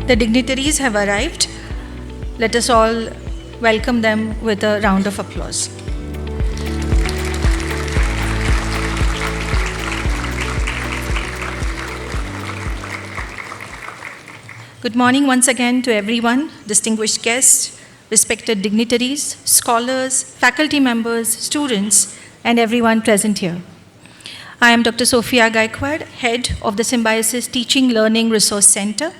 The dignitaries have arrived. Let us all welcome them with a round of applause. Good morning once again to everyone, distinguished guests, respected dignitaries, scholars, faculty members, students, and everyone present here. I am Dr. Sophia Gaikwad, head of the Symbiosis Teaching Learning Resource Center,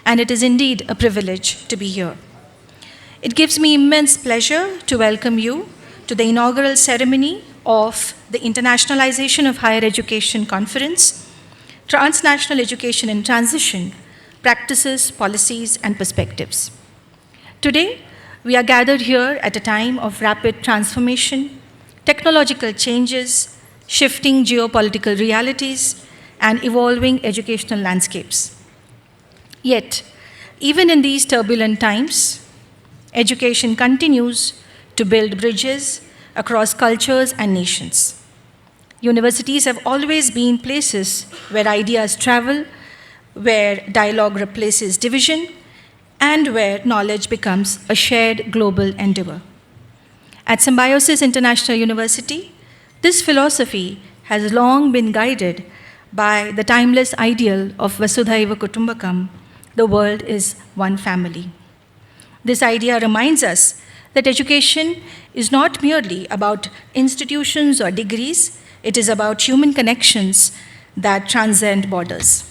and it is indeed a privilege to be here. It gives me immense pleasure to welcome you to the inaugural ceremony of the Internationalization of Higher Education Conference, Transnational Education in Transition, Practices, Policies, and Perspectives. Today, we are gathered here at a time of rapid transformation, technological changes, shifting geopolitical realities, and evolving educational landscapes. Yet, even in these turbulent times, education continues to build bridges across cultures and nations. Universities have always been places where ideas travel, where dialogue replaces division, and where knowledge becomes a shared global endeavor. At Symbiosis International University, this philosophy has long been guided by the timeless ideal of Vasudhaiva Kutumbakam, the world is one family. This idea reminds us that education is not merely about institutions or degrees, it is about human connections that transcend borders.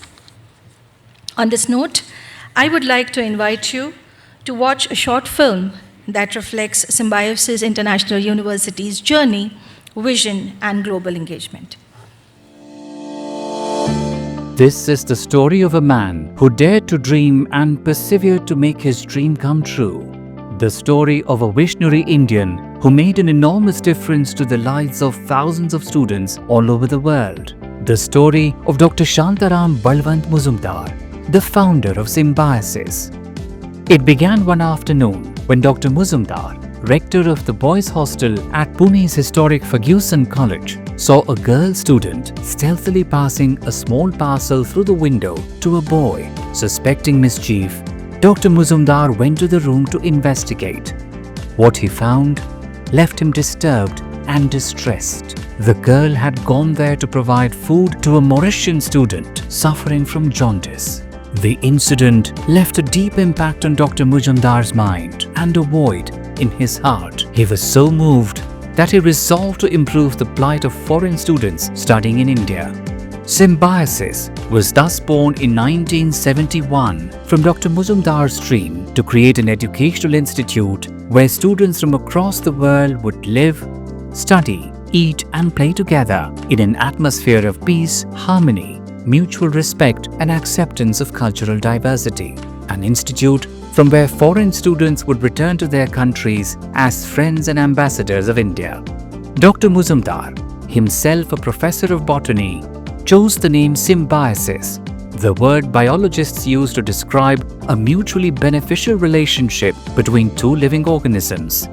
On this note, I would like to invite you to watch a short film that reflects Symbiosis International University's journey, vision, and global engagement. This is the story of a man who dared to dream and persevered to make his dream come true. The story of a visionary Indian who made an enormous difference to the lives of thousands of students all over the world. The story of Dr. Shantaram Balwant Muzumdar, the founder of Symbiosis. It began one afternoon when Dr. Muzumdar, rector of the boys' hostel at Pune's historic Ferguson College, saw a girl student stealthily passing a small parcel through the window to a boy. Suspecting mischief, Dr. Muzumdar went to the room to investigate. What he found left him disturbed and distressed. The girl had gone there to provide food to a Mauritian student suffering from jaundice. The incident left a deep impact on Dr. Muzumdar's mind and a void in his heart. He was so moved that he resolved to improve the plight of foreign students studying in India. Symbiosis was thus born in 1971 from Dr. Muzumdar's dream to create an educational institute where students from across the world would live, study, eat, and play together in an atmosphere of peace, harmony, mutual respect, and acceptance of cultural diversity. An institute from where foreign students would return to their countries as friends and ambassadors of India. Dr. Muzumdar, himself a professor of botany, chose the name symbiosis, the word biologists use to describe a mutually beneficial relationship between two living organisms.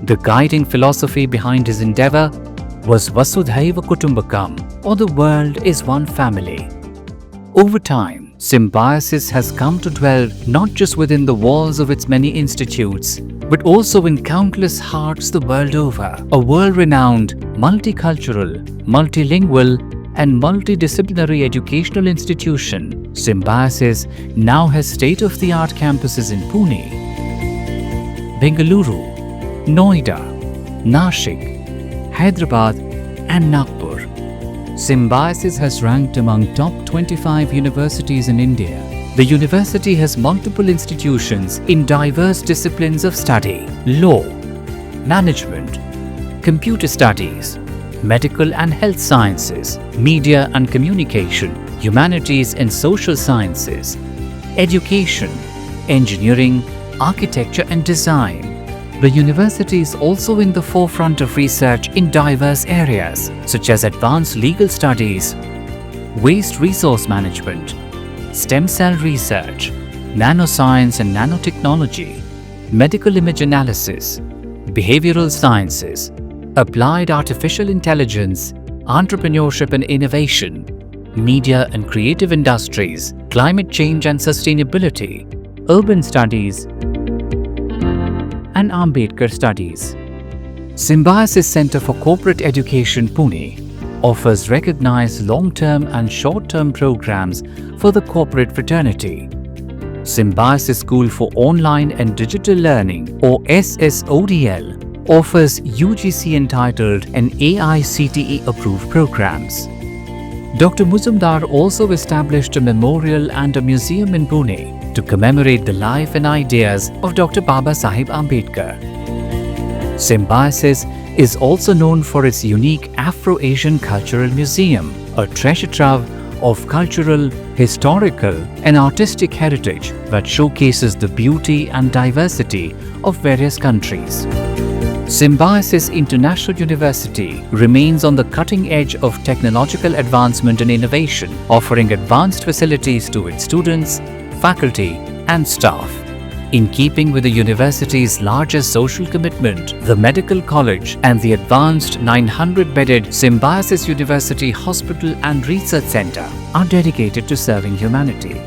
The guiding philosophy behind his endeavor was Vasudhaiva Kutumbakam, or the world is one family. Over time, Symbiosis has come to dwell not just within the walls of its many institutes, but also in countless hearts the world over. A world-renowned, multicultural, multilingual, and multidisciplinary educational institution, Symbiosis now has state-of-the-art campuses in Pune, Bengaluru, Noida, Nashik, Hyderabad, and Nagpur. Symbiosis has ranked among top 25 universities in India. The university has multiple institutions in diverse disciplines of study: law, management, computer studies, medical and health sciences, media and communication, humanities and social sciences, education, engineering, architecture and design. The university is also in the forefront of research in diverse areas such as advanced legal studies, waste resource management, stem cell research, nanoscience and nanotechnology, medical image analysis, behavioral sciences, applied artificial intelligence, entrepreneurship and innovation, media and creative industries, climate change and sustainability, Urban Studies, and Ambedkar Studies. Symbiosis Center for Corporate Education, Pune, offers recognized long-term and short-term programs for the corporate fraternity. Symbiosis School for Online and Digital Learning, or SSODL, offers UGC entitled and AICTE approved programs. Dr. Muzumdar also established a memorial and a museum in Pune to commemorate the life and ideas of Dr. Baba Sahib Ambedkar. Symbiosis is also known for its unique Afro-Asian Cultural Museum, a treasure trove of cultural, historical and artistic heritage that showcases the beauty and diversity of various countries. Symbiosis International University remains on the cutting edge of technological advancement and innovation, offering advanced facilities to its students, faculty and staff. In keeping with the university's largest social commitment, the Medical College and the advanced 900-bedded Symbiosis University Hospital and Research Center are dedicated to serving humanity.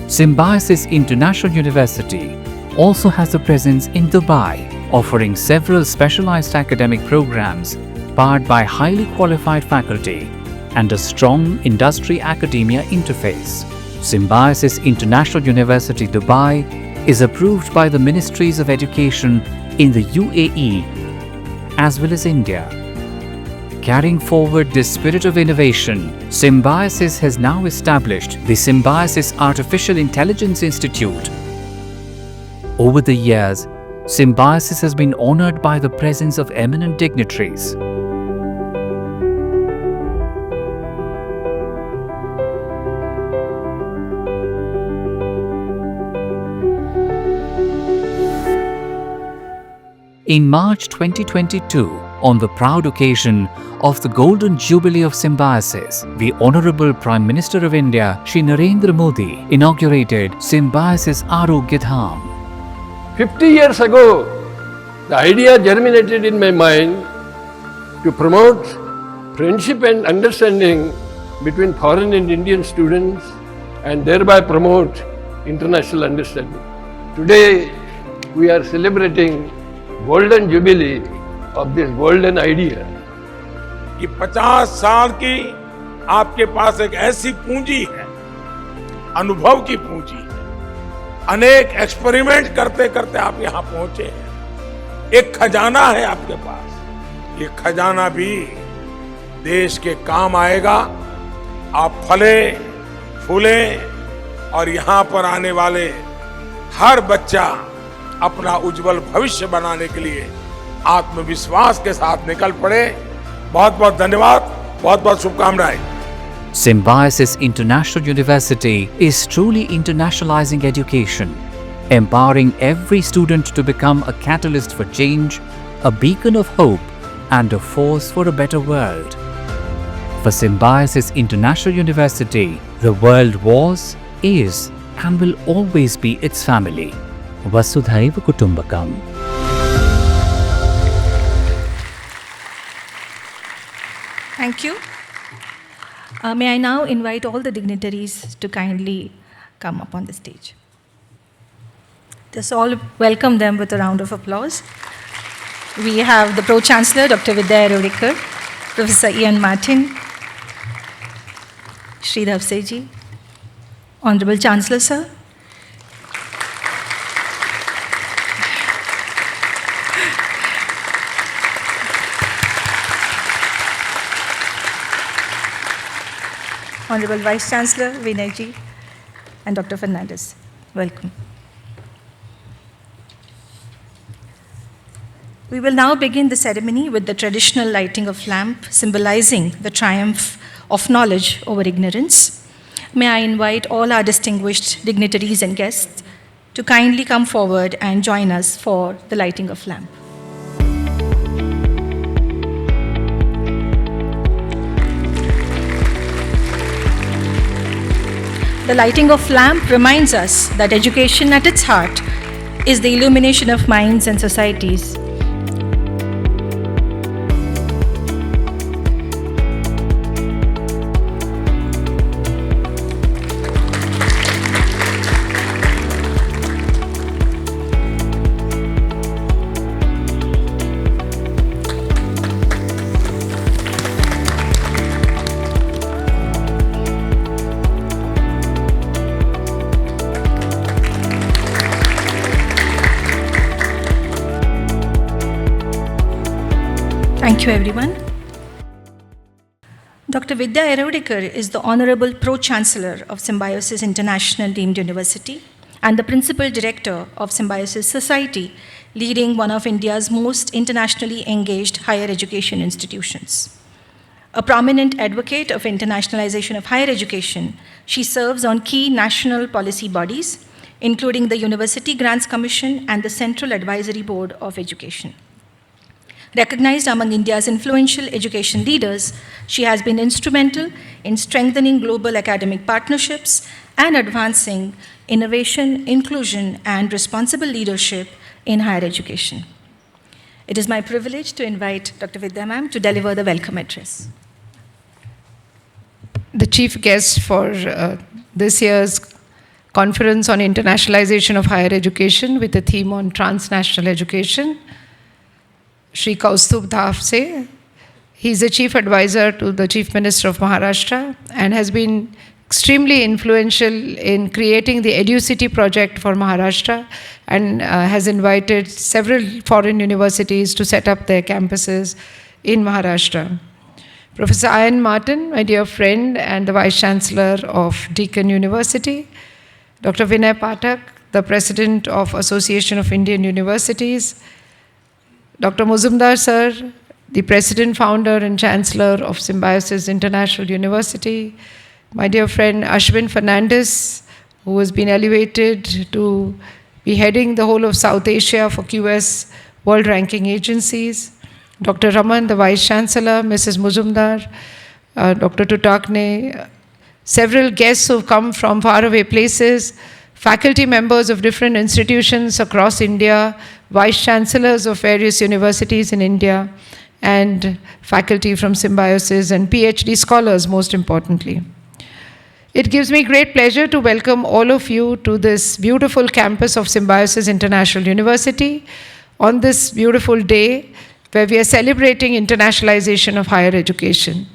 Symbiosis International University also has a presence in Dubai, offering several specialized academic programs powered by highly qualified faculty and a strong industry-academia interface. Symbiosis International University Dubai is approved by the Ministries of Education in the UAE as well as India. Carrying forward this spirit of innovation, Symbiosis has now established the Symbiosis Artificial Intelligence Institute. Over the years, Symbiosis has been honored by the presence of eminent dignitaries. In March 2022, on the proud occasion of the Golden Jubilee of Symbiosis, the Honorable Prime Minister of India, Shri Narendra Modi, inaugurated Symbiosis Arogya Dham. 50 years ago, the idea germinated in my mind to promote friendship and understanding between foreign and Indian students and thereby promote international understanding. Today, we are celebrating Golden Jubilee of this golden idea. कि 50 साल की आपके पास एक ऐसी पूंजी है, अनुभव की पूंजी है, अनेक एक्सपेरिमेंट करते करते आप यहां पहुंचे हैं। एक खजाना है आपके पास, ये खजाना भी देश के काम आएगा। आप फले फूले और यहां पर आने वाले हर बच्चा अपना उज्जवल भविष्य बनाने के लिए आत्मविश्वास के साथ निकल पड़े। बहुत बहुत धन्यवाद, बहुत बहुत शुभकामनाएं। Symbiosis International University is truly internationalizing education, empowering every student to become a catalyst for change, a beacon of hope, and a force for a better world. For Symbiosis International University, the world was, is, and will always be its family. Vasudhaiva Kutumbakam. Thank you. May I now invite all the dignitaries to kindly come up on the stage. Just all welcome them with a round of applause. We have the Pro-Chancellor, Dr. Vidya Arorikar, Professor Ian Martin, Sridhar Seji, Honorable Chancellor, Sir, Honorable Vice Chancellor, Vinay ji, and Dr. Fernandez. Welcome. We will now begin the ceremony with the traditional lighting of lamp, symbolizing the triumph of knowledge over ignorance. May I invite all our distinguished dignitaries and guests to kindly come forward and join us for the lighting of lamp. The lighting of lamp reminds us that education at its heart is the illumination of minds and societies. Thank you, everyone. Dr. Vidya Erodikar is the Honorable Pro-Chancellor of Symbiosis International Deemed University and the Principal Director of Symbiosis Society, leading one of India's most internationally engaged higher education institutions. A prominent advocate of internationalization of higher education, she serves on key national policy bodies, including the University Grants Commission and the Central Advisory Board of Education. Recognized among India's influential education leaders, she has been instrumental in strengthening global academic partnerships and advancing innovation, inclusion, and responsible leadership in higher education. It is my privilege to invite Dr. Vidya ma'am to deliver the welcome address. The chief guest for this year's Conference on Internationalization of Higher Education with a theme on transnational education, Shri Kaustubh Davse. He is the chief advisor to the Chief Minister of Maharashtra and has been extremely influential in creating the EduCity project for Maharashtra and has invited several foreign universities to set up their campuses in Maharashtra. Professor Ian Martin, my dear friend and the Vice Chancellor of Deakin University. Dr. Vinay Pathak, the President of Association of Indian Universities. Dr. Muzumdar sir, the President, Founder and Chancellor of Symbiosis International University. My dear friend Ashwin Fernandez, who has been elevated to be heading the whole of South Asia for QS World Ranking Agencies. Dr. Raman, the Vice Chancellor, Mrs. Muzumdar, Dr. Tutakne, several guests who have come from faraway places, faculty members of different institutions across India, Vice Chancellors of various universities in India, and faculty from Symbiosis and PhD scholars, most importantly. It gives me great pleasure to welcome all of you to this beautiful campus of Symbiosis International University on this beautiful day where we are celebrating internationalization of higher education.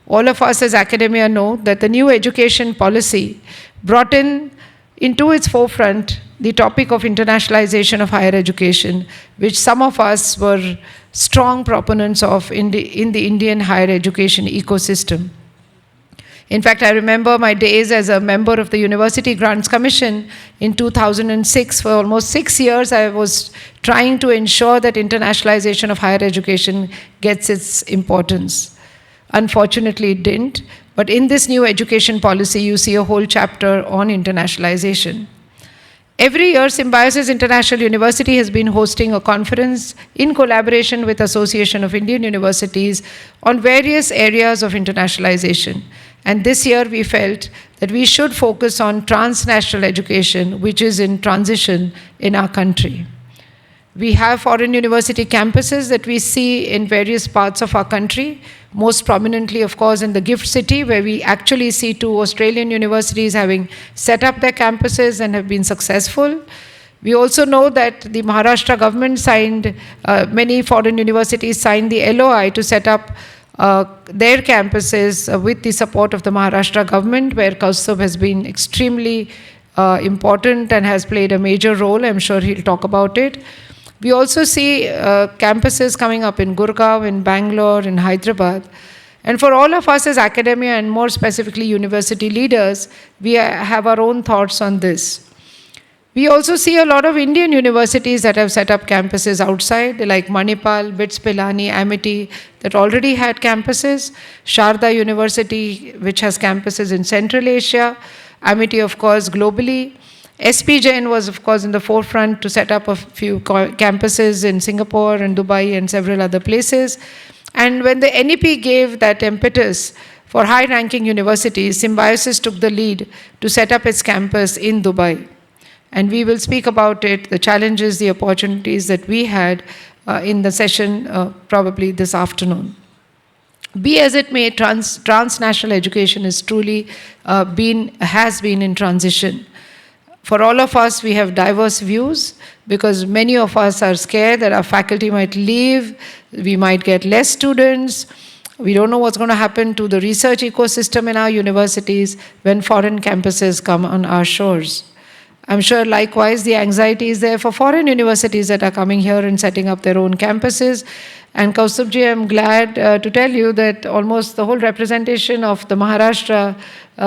All of us as academia know that the new education policy brought into its forefront the topic of internationalization of higher education, which some of us were strong proponents of in the Indian higher education ecosystem. In fact, I remember my days as a member of the University Grants Commission in 2006. For almost 6 years, I was trying to ensure that internationalization of higher education gets its importance. Unfortunately, it didn't. But in this new education policy, you see a whole chapter on internationalization. Every year, Symbiosis International University has been hosting a conference in collaboration with Association of Indian Universities on various areas of internationalization. And this year, we felt that we should focus on transnational education, which is in transition in our country. We have foreign university campuses that we see in various parts of our country, most prominently, of course, in the GIFT City, where we actually see 2 Australian universities having set up their campuses and have been successful. We also know that the Maharashtra government signed, many foreign universities signed the LOI to set up their campuses with the support of the Maharashtra government, where Kaustubh has been extremely important and has played a major role. I'm sure he'll talk about it. We also see campuses coming up in Gurgaon, in Bangalore, in Hyderabad. And for all of us as academia and more specifically university leaders, we have our own thoughts on this. We also see a lot of Indian universities that have set up campuses outside, like Manipal, BITS Pilani, Amity, that already had campuses. Sharda University, which has campuses in Central Asia. Amity, of course, globally. SP Jain was, of course, in the forefront to set up a few campuses in Singapore and Dubai and several other places. And when the NEP gave that impetus for high-ranking universities, Symbiosis took the lead to set up its campus in Dubai. And we will speak about it, the challenges, the opportunities that we had in the session probably this afternoon. Be as it may, transnational education is truly has been in transition. For all of us, we have diverse views because many of us are scared that our faculty might leave, we might get less students. We don't know what's going to happen to the research ecosystem in our universities when foreign campuses come on our shores. I'm sure likewise the anxiety is there for foreign universities that are coming here and setting up their own campuses. And Kaustubji, I'm glad to tell you that almost the whole representation of the Maharashtra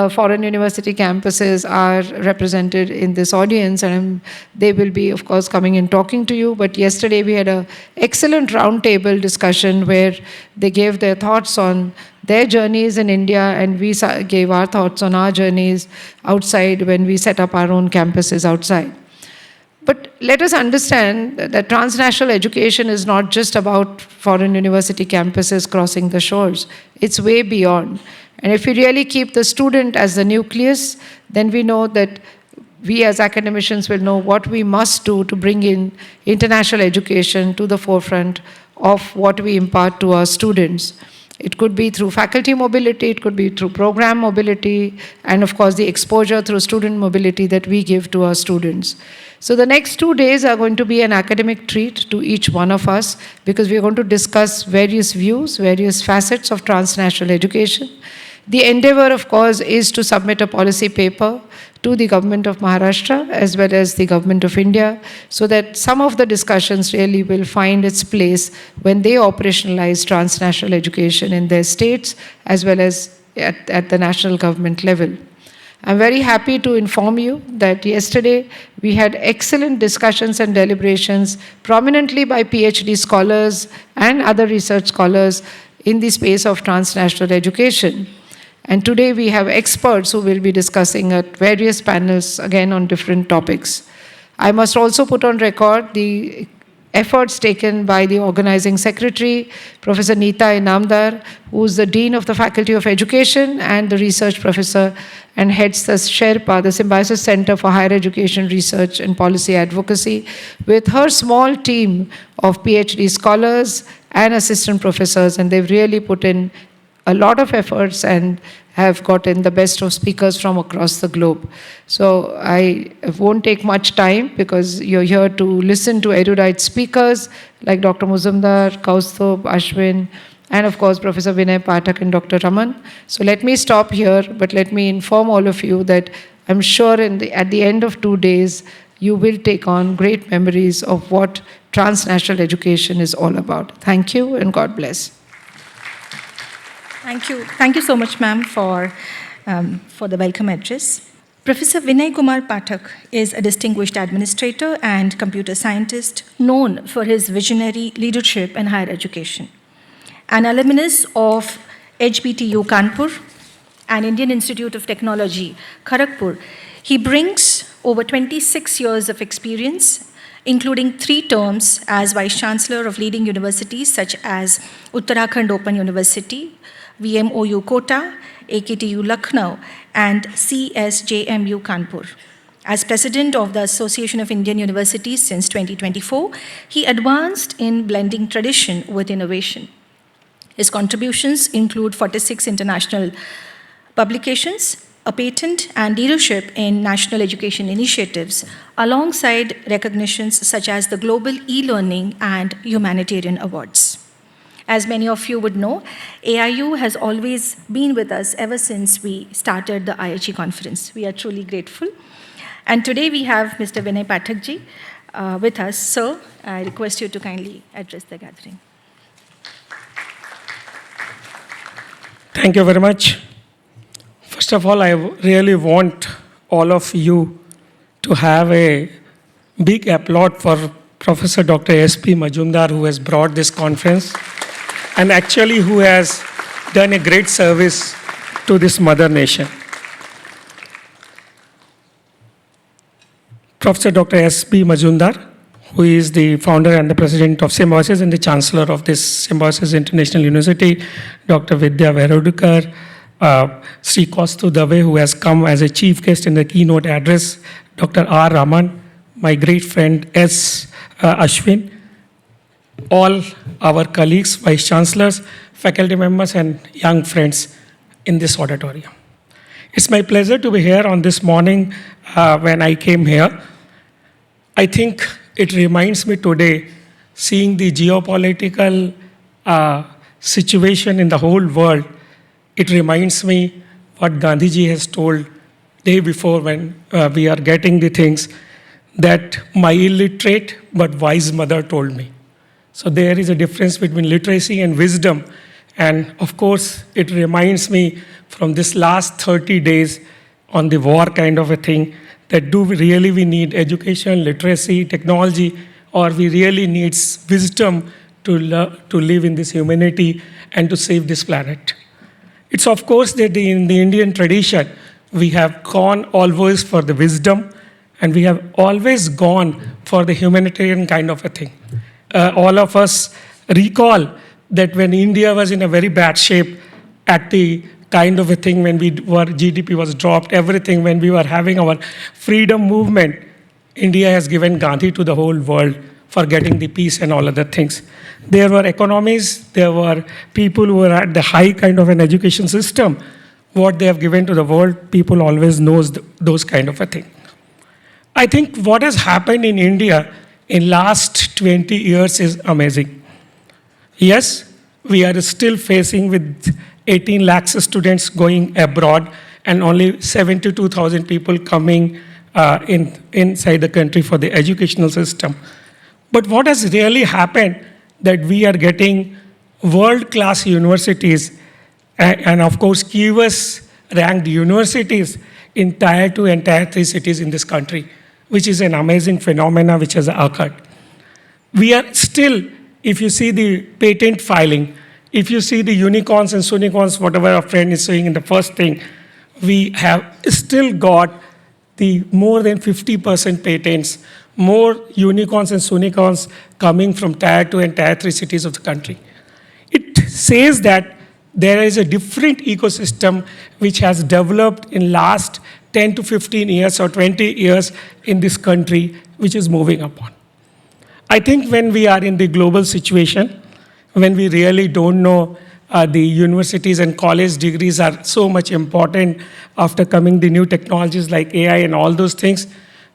foreign university campuses are represented in this audience, and they will be, of course, coming and talking to you. But yesterday we had an excellent roundtable discussion where they gave their thoughts on their journeys in India, and we gave our thoughts on our journeys outside when we set up our own campuses outside. But let us understand that transnational education is not just about foreign university campuses crossing the shores. It's way beyond. And if we really keep the student as the nucleus, then we know that we as academicians will know what we must do to bring in international education to the forefront of what we impart to our students. It could be through faculty mobility, it could be through program mobility, and of course the exposure through student mobility that we give to our students. So the next 2 days are going to be an academic treat to each one of us, because we are going to discuss various views, various facets of transnational education. The endeavor, of course, is to submit a policy paper to the government of Maharashtra as well as the government of India, so that some of the discussions really will find its place when they operationalize transnational education in their states as well as at the national government level. I'm very happy to inform you that yesterday we had excellent discussions and deliberations, prominently by PhD scholars and other research scholars in the space of transnational education. And today we have experts who will be discussing at various panels, again on different topics. I must also put on record the efforts taken by the organizing secretary, Professor Neeta Inamdar, who is the Dean of the Faculty of Education and the research professor and heads the Sherpa, the Symbiosis Center for Higher Education Research and Policy Advocacy, with her small team of PhD scholars and assistant professors, and they've really put in a lot of efforts and have gotten the best of speakers from across the globe. So I won't take much time because you're here to listen to erudite speakers like Dr. Muzumdar, Kaustubh, Ashwin, and of course Professor Vinay Pathak and Dr. Raman. So let me stop here, but let me inform all of you that I'm sure at the end of 2 days, you will take on great memories of what transnational education is all about. Thank you and God bless. Thank you. Thank you so much, ma'am, for the welcome address. Professor Vinay Kumar Pathak is a distinguished administrator and computer scientist known for his visionary leadership in higher education. An alumnus of HBTU Kanpur and Indian Institute of Technology, Kharagpur, he brings over 26 years of experience, including 3 terms as Vice Chancellor of leading universities such as Uttarakhand Open University, VMOU Kota, AKTU Lucknow, and CSJMU Kanpur. As President of the Association of Indian Universities since 2024, he advanced in blending tradition with innovation. His contributions include 46 international publications, a patent, and leadership in national education initiatives, alongside recognitions such as the Global E-Learning and Humanitarian Awards. As many of you would know, AIU has always been with us ever since we started the IHE conference. We are truly grateful. And today we have Mr. Vinay Pathak ji with us. Sir, I request you to kindly address the gathering. Thank you very much. First of all, I really want all of you to have a big applaud for Professor Dr. S.P. Majumdar, who has brought this conference and actually who has done a great service to this mother nation. Professor Dr. S.P. Majumdar, who is the founder and the president of Symbiosis and the chancellor of this Symbiosis International University, Dr. Vidya Verodukar, Sri Kaustubh Dave, who has come as a chief guest in the keynote address, Dr. R. Raman, my great friend S. Ashwin, all our colleagues, vice chancellors, faculty members, and young friends in this auditorium. It's my pleasure to be here on this morning when I came here. I think it reminds me today, seeing the geopolitical situation in the whole world, it reminds me what Gandhiji has told day before when we are getting the things that my illiterate but wise mother told me. So there is a difference between literacy and wisdom. And of course, it reminds me from this last 30 days on the war kind of a thing, that we need education, literacy, technology, or we really need wisdom to live in this humanity and to save this planet. It's of course that in the Indian tradition, we have gone always for the wisdom, and we have always gone for the humanitarian kind of a thing. All of us recall that when India was in a very bad shape at the kind of a thing when GDP was dropped, everything, when we were having our freedom movement, India has given Gandhi to the whole world for getting the peace and all other things. There were economies, there were people who were at the high kind of an education system. What they have given to the world, people always knows those kind of a thing. I think what has happened in India in last 20 years is amazing. Yes, we are still facing with 18 lakhs students going abroad and only 72,000 people coming inside the country for the educational system. But what has really happened that we are getting world-class universities and of course QS ranked universities in Tier 2 and Tier 3 cities in this country, which is an amazing phenomena which has occurred. We are still, if you see the patent filing, if you see the unicorns and sunicorns, whatever our friend is saying in the first thing, we have still got the more than 50% patents, more unicorns and sunicorns coming from Tier 2 and Tier 3 cities of the country. It says that there is a different ecosystem which has developed in last 10 to 15 years or 20 years in this country, which is moving upon. I think when we are in the global situation, when we really don't know the universities and college degrees are so much important after coming the new technologies like AI and all those things,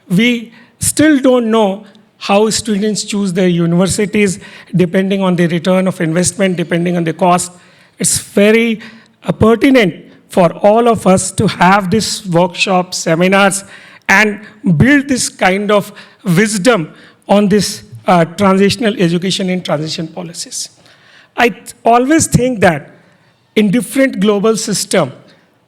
we still don't know how students choose their universities depending on the return of investment, depending on the cost. It's very pertinent for all of us to have this workshop, seminars, and build this kind of wisdom on this transitional education and transition policies. I always think that in different global system,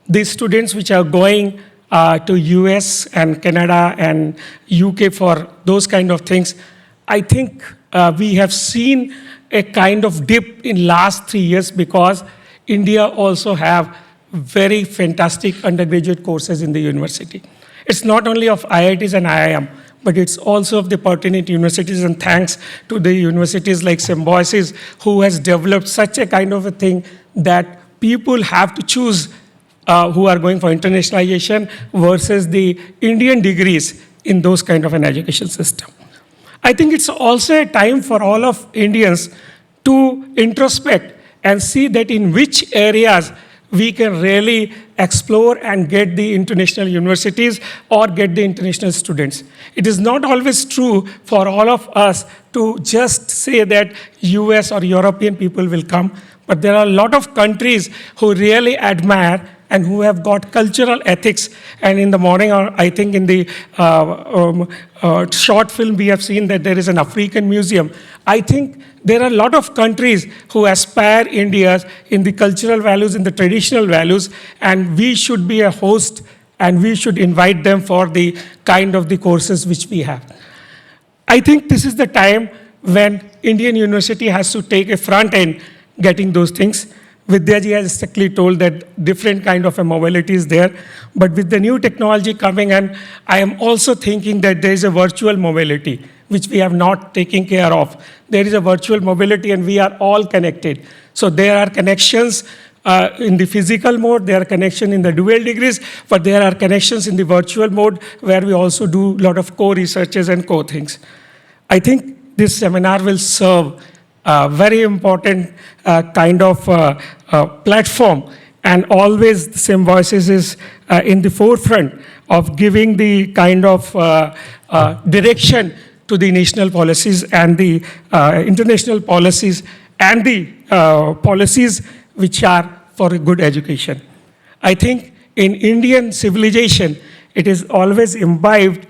the students which are going to US and Canada and UK for those kind of things, I think we have seen a kind of dip in last 3 years because India also have very fantastic undergraduate courses in the university. It's not only of IITs and IIM, but it's also of the pertinent universities, and thanks to the universities like Symbiosis who has developed such a kind of a thing that people have to choose who are going for internationalization versus the Indian degrees in those kind of an education system. I think it's also a time for all of Indians to introspect and see that in which areas we can really explore and get the international universities or get the international students. It is not always true for all of us to just say that US or European people will come, but there are a lot of countries who really admire and who have got cultural ethics. And in the morning, or I think in the short film, we have seen that there is an African museum. I think there are a lot of countries who aspire India in the cultural values, in the traditional values, and we should be a host and we should invite them for the kind of the courses which we have. I think this is the time when Indian university has to take a front end getting those things. Vidyaji has strictly told that different kind of a mobility is there, but with the new technology coming, and I am also thinking that there is a virtual mobility, which we have not taken care of. There is a virtual mobility and we are all connected. So there are connections in the physical mode, there are connections in the dual degrees, but there are connections in the virtual mode where we also do a lot of co-researches and co-things. I think this seminar will serve very important kind of platform, and always Symbiosis is in the forefront of giving the kind of direction to the national policies and the international policies and the policies which are for a good education. I think in Indian civilization, it is always imbibed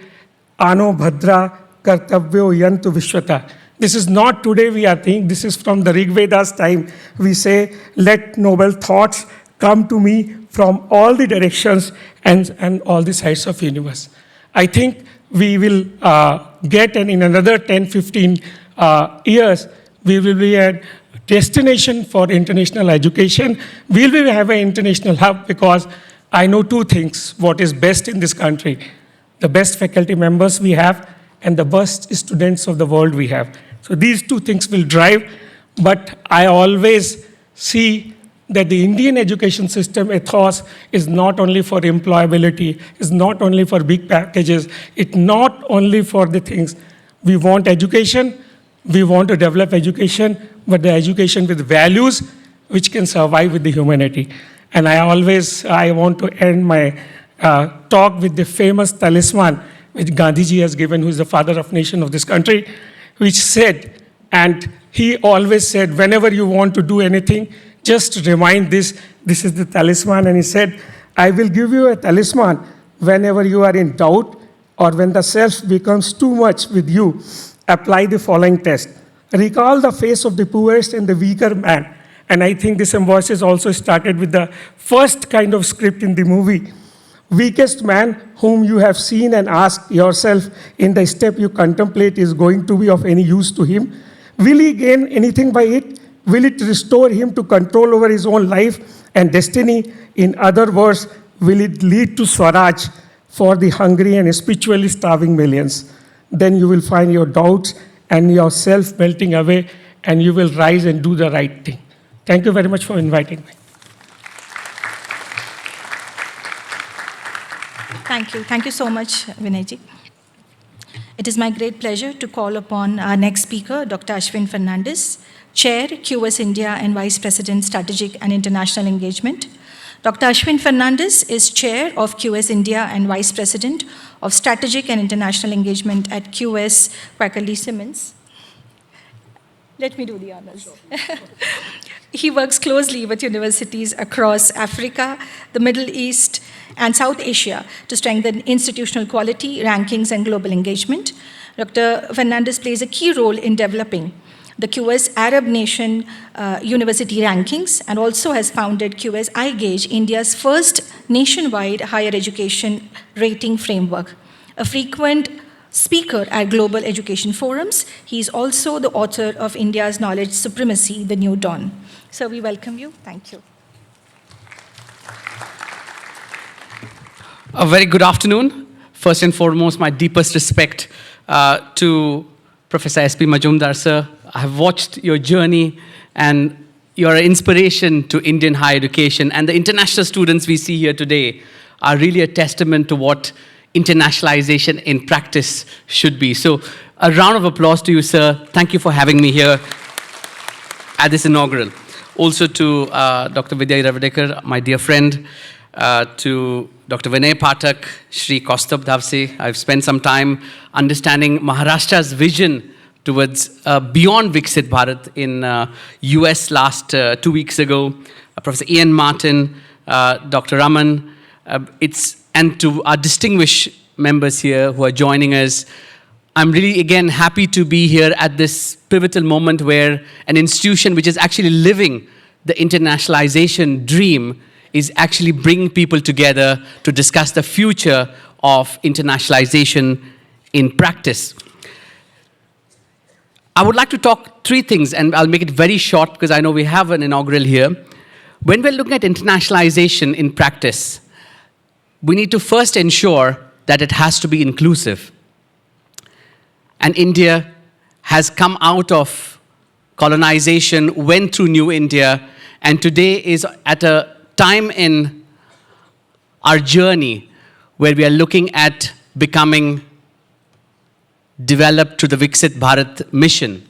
ano bhadra kartavyo yantu vishwata, This is not today we are thinking, this is from the Rig Veda's time. We say, let noble thoughts come to me from all the directions and all the sides of universe. I think we will get, and in another 10, 15 years, we will be a destination for international education. We will have an international hub because I know two things, what is best in this country. The best faculty members we have and the best students of the world we have. So these two things will drive, but I always see that the Indian education system ethos is not only for employability, is not only for big packages, it's not only for the things. We want education, we want to develop education, but the education with values which can survive with the humanity. And I want to end my talk with the famous talisman which Gandhiji has given, who is the father of nation of this country, which said, and he always said, whenever you want to do anything, just remind this is the talisman. And he said, I will give you a talisman whenever you are in doubt or when the self becomes too much with you. Apply the following test. Recall the face of the poorest and the weaker man. And I think this symbiosis also started with the first kind of script in the movie. Weakest man whom you have seen and ask yourself in the step you contemplate is going to be of any use to him. Will he gain anything by it? Will it restore him to control over his own life and destiny? In other words, will it lead to Swaraj for the hungry and spiritually starving millions? Then you will find your doubts and yourself melting away, and you will rise and do the right thing. Thank you very much for inviting me. Thank you. Thank you so much, Vinayji. It is my great pleasure to call upon our next speaker, Dr. Ashwin Fernandes, Chair, QS India and Vice President, Strategic and International Engagement. Dr. Ashwin Fernandes is Chair of QS India and Vice President of Strategic and International Engagement at QS Quackerly Simmons. Let me do the honors. He works closely with universities across Africa, the Middle East, and South Asia to strengthen institutional quality, rankings, and global engagement. Dr. Fernandes plays a key role in developing the QS Arab Nation University rankings, and also has founded QS iGauge, India's first nationwide higher education rating framework. A frequent speaker at global education forums, he is also the author of India's Knowledge Supremacy, The New Dawn. So we welcome you. Thank you. A very good afternoon. First and foremost, my deepest respect to Professor S.P. Majumdar, sir. I have watched your journey, and you're an inspiration to Indian higher education. And the international students we see here today are really a testament to what internationalization in practice should be. So a round of applause to you, sir. Thank you for having me here at this inaugural. Also to Dr. Vidya Ravadekar, my dear friend, to Dr. Vinay Pathak, Shri Kaustubh Davse. I've spent some time understanding Maharashtra's vision towards beyond Viksit Bharat in US last 2 weeks ago. Professor Ian Martin, Dr. Raman, and to our distinguished members here who are joining us. I'm really, again, happy to be here at this pivotal moment where an institution which is actually living the internationalization dream is actually bringing people together to discuss the future of internationalization in practice. I would like to talk three things, and I'll make it very short because I know we have an inaugural here. When we're looking at internationalization in practice, we need to first ensure that it has to be inclusive. And India has come out of colonization, went through New India, and today is at a time in our journey where we are looking at becoming developed to the Viksit Bharat mission.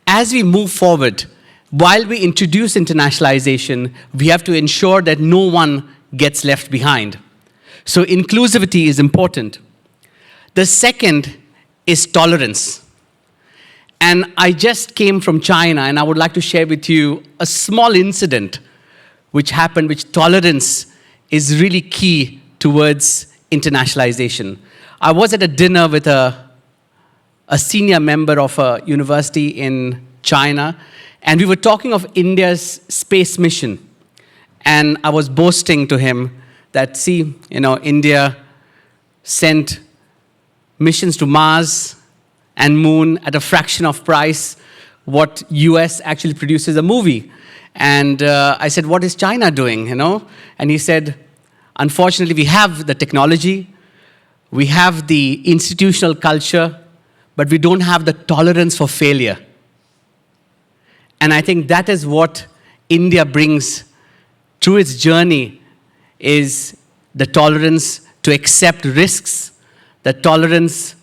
As we move forward, while we introduce internationalization, we have to ensure that no one gets left behind. So inclusivity is important. The second is tolerance. And I just came from China, and I would like to share with you a small incident which happened, which tolerance is really key towards internationalization. I was at a dinner with a a senior member of a university in China, and we were talking of India's space mission. And I was boasting to him that, see, India sent missions to Mars and Moon at a fraction of price what US actually produces a movie. And I said, what is China doing, And he said, unfortunately, we have the technology, we have the institutional culture, but we don't have the tolerance for failure. And I think that is what India brings through its journey, is the tolerance to accept risks, the tolerance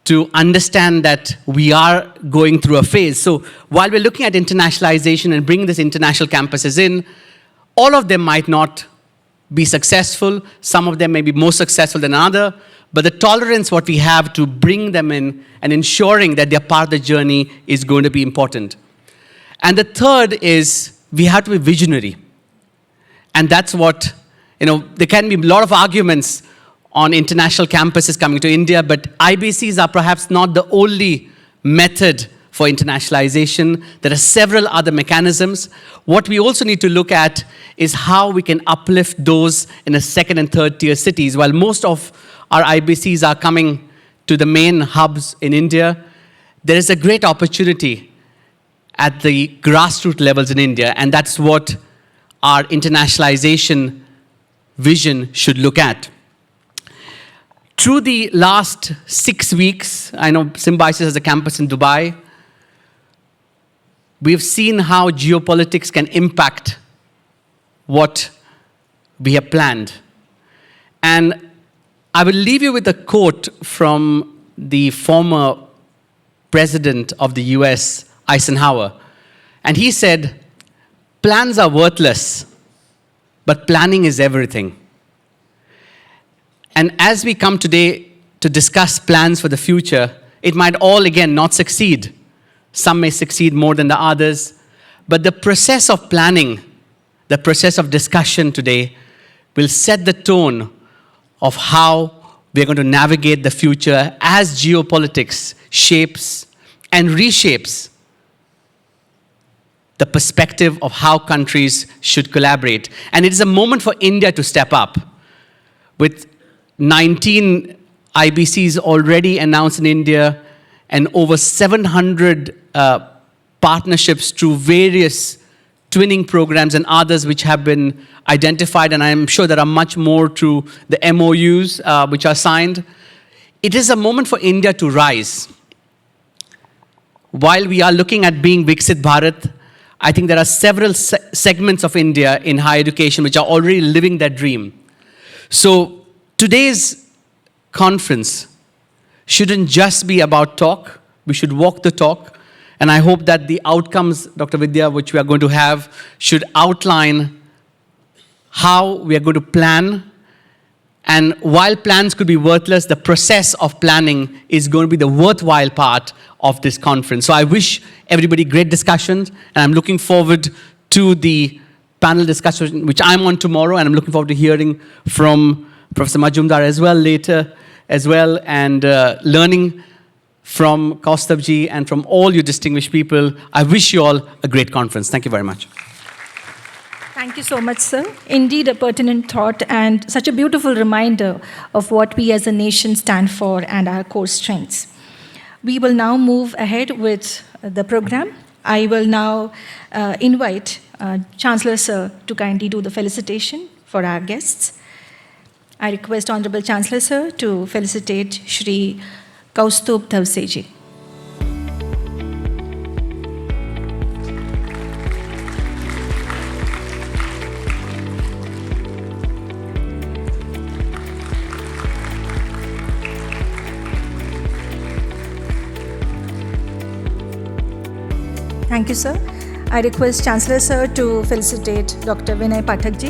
to understand that we are going through a phase. So while we're looking at internationalization and bringing these international campuses in, all of them might not be successful. Some of them may be more successful than other. But the tolerance what we have to bring them in and ensuring that they're part of the journey is going to be important. And the third is we have to be visionary. And that's what, there can be a lot of arguments on international campuses coming to India, but IBCs are perhaps not the only method for internationalization. There are several other mechanisms. What we also need to look at is how we can uplift those in a second and third tier cities. While most of our IBCs are coming to the main hubs in India, there is a great opportunity at the grassroots levels in India, and that's what our internationalization vision should look at. Through the last 6 weeks, I know Symbiosis has a campus in Dubai, we've seen how geopolitics can impact what we have planned. And I will leave you with a quote from the former president of the US, Eisenhower. And he said, plans are worthless, but planning is everything. And as we come today to discuss plans for the future, it might all, again, not succeed. Some may succeed more than the others. But the process of planning, the process of discussion today, will set the tone of how we're going to navigate the future as geopolitics shapes and reshapes the perspective of how countries should collaborate. And it is a moment for India to step up. With 19 IBCs already announced in India and over 700 partnerships through various twinning programs and others which have been identified, and I'm sure there are much more through the MOUs which are signed. It is a moment for India to rise. While we are looking at being Viksit Bharat, I think there are several segments of India in higher education which are already living that dream. So today's conference shouldn't just be about talk. We should walk the talk. And I hope that the outcomes, Dr. Vidya, which we are going to have, should outline how we are going to plan. And while plans could be worthless, the process of planning is going to be the worthwhile part of this conference. So I wish everybody great discussions, and I'm looking forward to the panel discussion, which I'm on tomorrow, and I'm looking forward to hearing from Professor Majumdar as well later as well, and learning from Kaustubji and from all you distinguished people. I wish you all a great conference. Thank you very much. Thank you so much, sir. Indeed, a pertinent thought and such a beautiful reminder of what we as a nation stand for and our core strengths. We will now move ahead with the program. I will now invite Chancellor Sir to kindly do the felicitation for our guests. I request Honorable Chancellor Sir to felicitate Shri Kaustubh Davseji. Thank you, sir. I request Chancellor Sir to felicitate Dr. Vinay Pathak ji.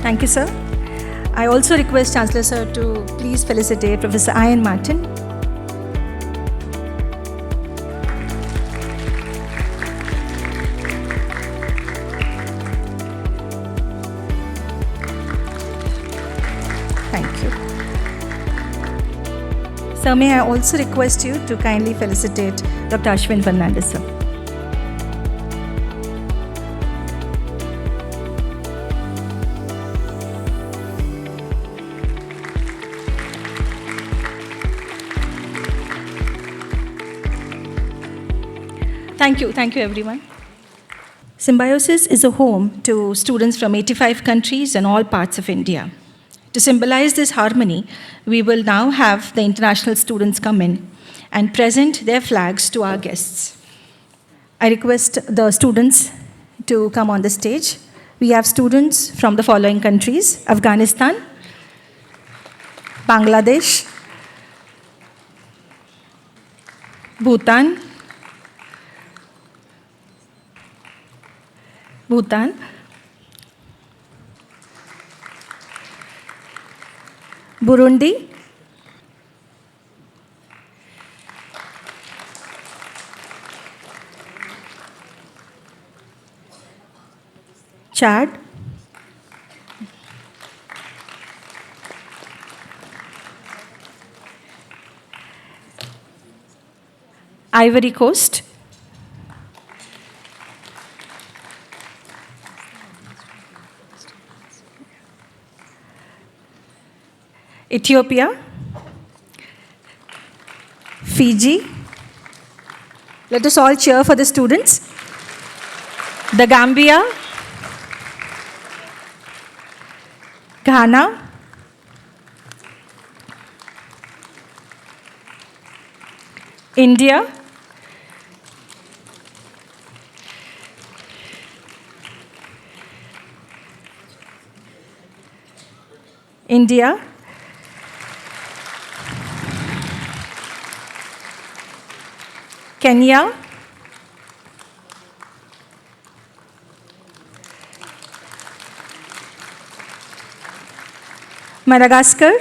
Thank you, sir. I also request Chancellor Sir to please felicitate Professor Ian Martin. Sir, may I also request you to kindly felicitate Dr. Ashwin Fernandez, sir. Thank you everyone. Symbiosis is a home to students from 85 countries and all parts of India. To symbolize this harmony, we will now have the international students come in and present their flags to our guests. I request the students to come on the stage. We have students from the following countries: Afghanistan, Bangladesh, Bhutan, Burundi, Chad, Ivory Coast, Ethiopia, Fiji. Let us all cheer for the students. The Gambia, Ghana, India, Kenya, Madagascar,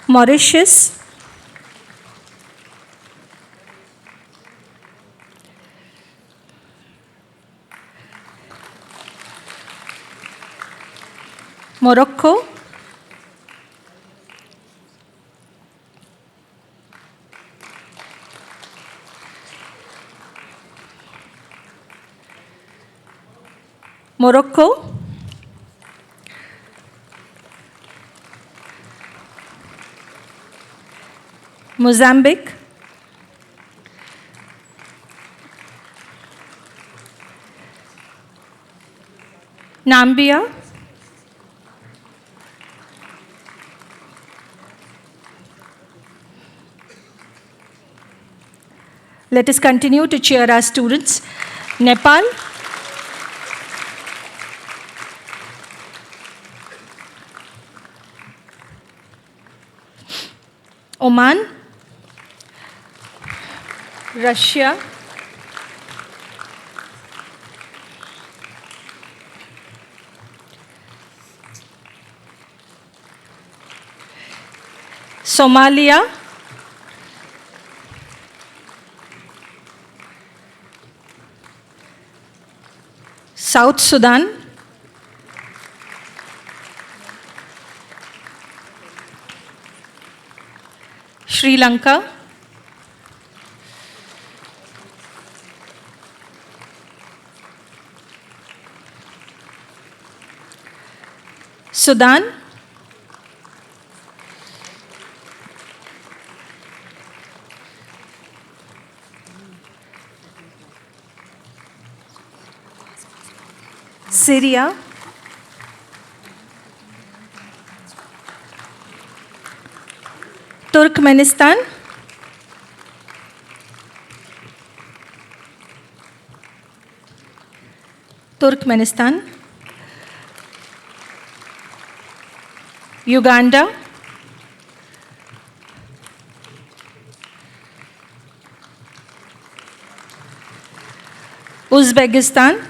Mauritius, Morocco, Mozambique, Namibia, let us continue to cheer our students. Nepal, Oman, Russia, Somalia, South Sudan, Sri Lanka, Sudan, Syria, Turkmenistan, Uganda, Uzbekistan,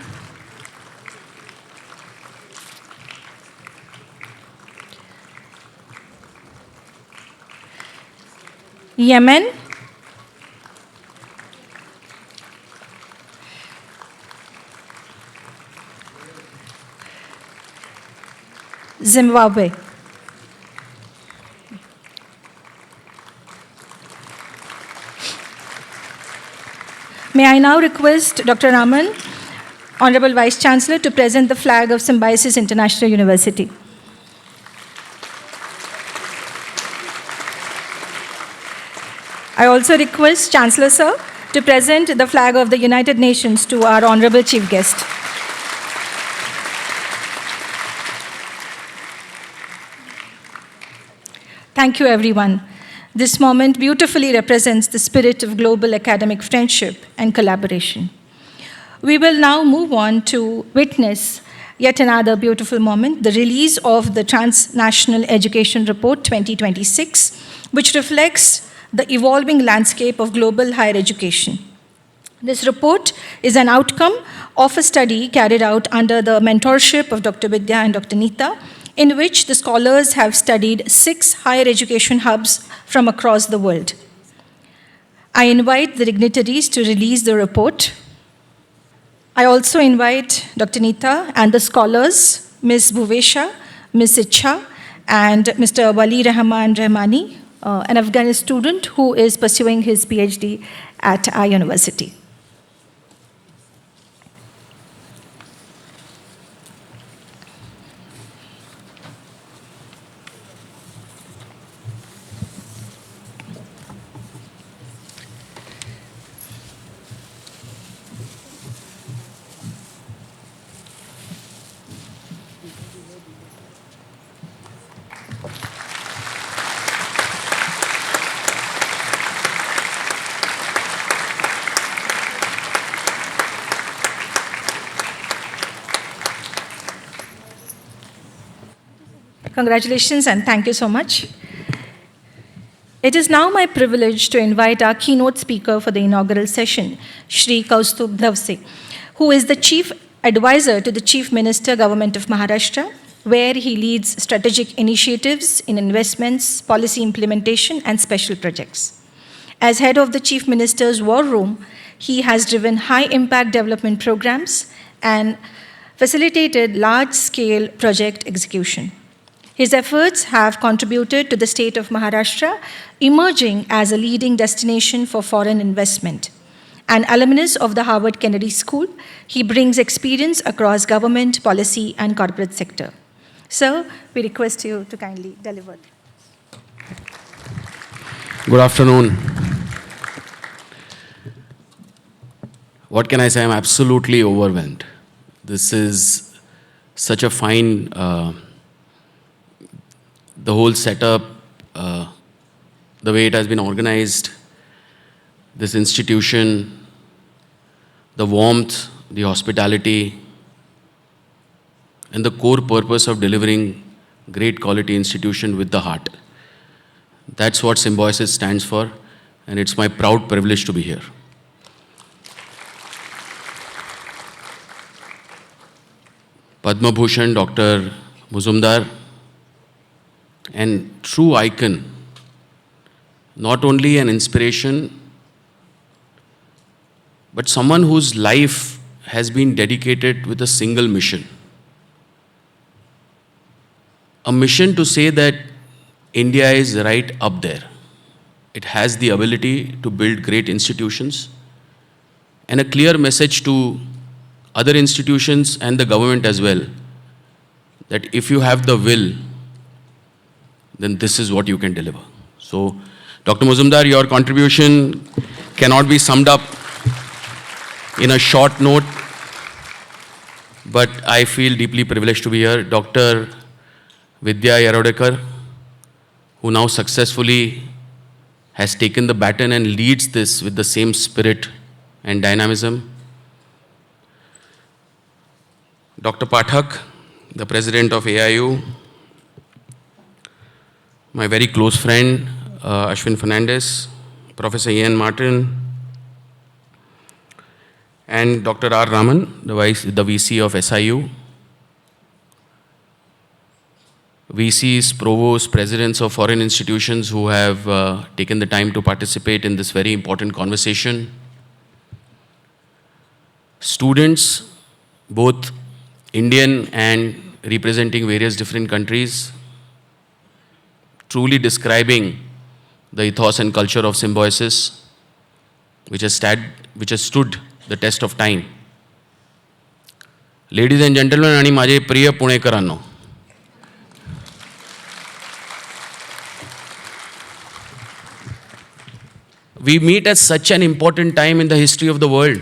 Yemen, Zimbabwe. May I now request Dr. Raman, Honorable Vice Chancellor, to present the flag of Symbiosis International University. I also request Chancellor Sir to present the flag of the United Nations to our Honorable Chief Guest. Thank you, everyone. This moment beautifully represents the spirit of global academic friendship and collaboration. We will now move on to witness yet another beautiful moment, the release of the Transnational Education Report 2026, which reflects the evolving landscape of global higher education. This report is an outcome of a study carried out under the mentorship of Dr. Vidya and Dr. Neeta, in which the scholars have studied 6 higher education hubs from across the world. I invite the dignitaries to release the report. I also invite Dr. Neeta and the scholars, Ms. Bhuvesha, Ms. Icha, and Mr. Wali Rahman Rahmani, an Afghan student who is pursuing his PhD at our university. Congratulations and thank you so much. It is now my privilege to invite our keynote speaker for the inaugural session, Shri Kaustubh Dhavse, who is the Chief Advisor to the Chief Minister, Government of Maharashtra, where he leads strategic initiatives in investments, policy implementation, and special projects. As head of the Chief Minister's War Room, he has driven high-impact development programs and facilitated large-scale project execution. His efforts have contributed to the state of Maharashtra emerging as a leading destination for foreign investment. An alumnus of the Harvard Kennedy School, he brings experience across government, policy, and corporate sector. Sir, we request you to kindly deliver. Good afternoon. What can I say? I'm absolutely overwhelmed. This is such a fine the whole setup, the way it has been organized, this institution, the warmth, the hospitality, and the core purpose of delivering great quality institution with the heart. That's what Symbiosis stands for, and it's my proud privilege to be here. Padma Bhushan, Dr. Majumdar, and true icon, not only an inspiration, but someone whose life has been dedicated with a single mission. A mission to say that India is right up there. It has the ability to build great institutions, and a clear message to other institutions and the government as well, that if you have the will, then this is what you can deliver. So, Dr. Majumdar, your contribution cannot be summed up in a short note, but I feel deeply privileged to be here. Dr. Vidya Yarodekar, who now successfully has taken the baton and leads this with the same spirit and dynamism. Dr. Pathak, the president of AIU, my very close friend, Ashwin Fernandez, Professor Ian Martin, and Dr. R. Raman, the VC of SIU, VCs, provosts, presidents of foreign institutions who have taken the time to participate in this very important conversation, students, both Indian and representing various different countries, truly describing the ethos and culture of symbiosis, which has stood the test of time. Ladies and gentlemen, आणि माझे प्रिय पुणेकरांनो, we meet at such an important time in the history of the world.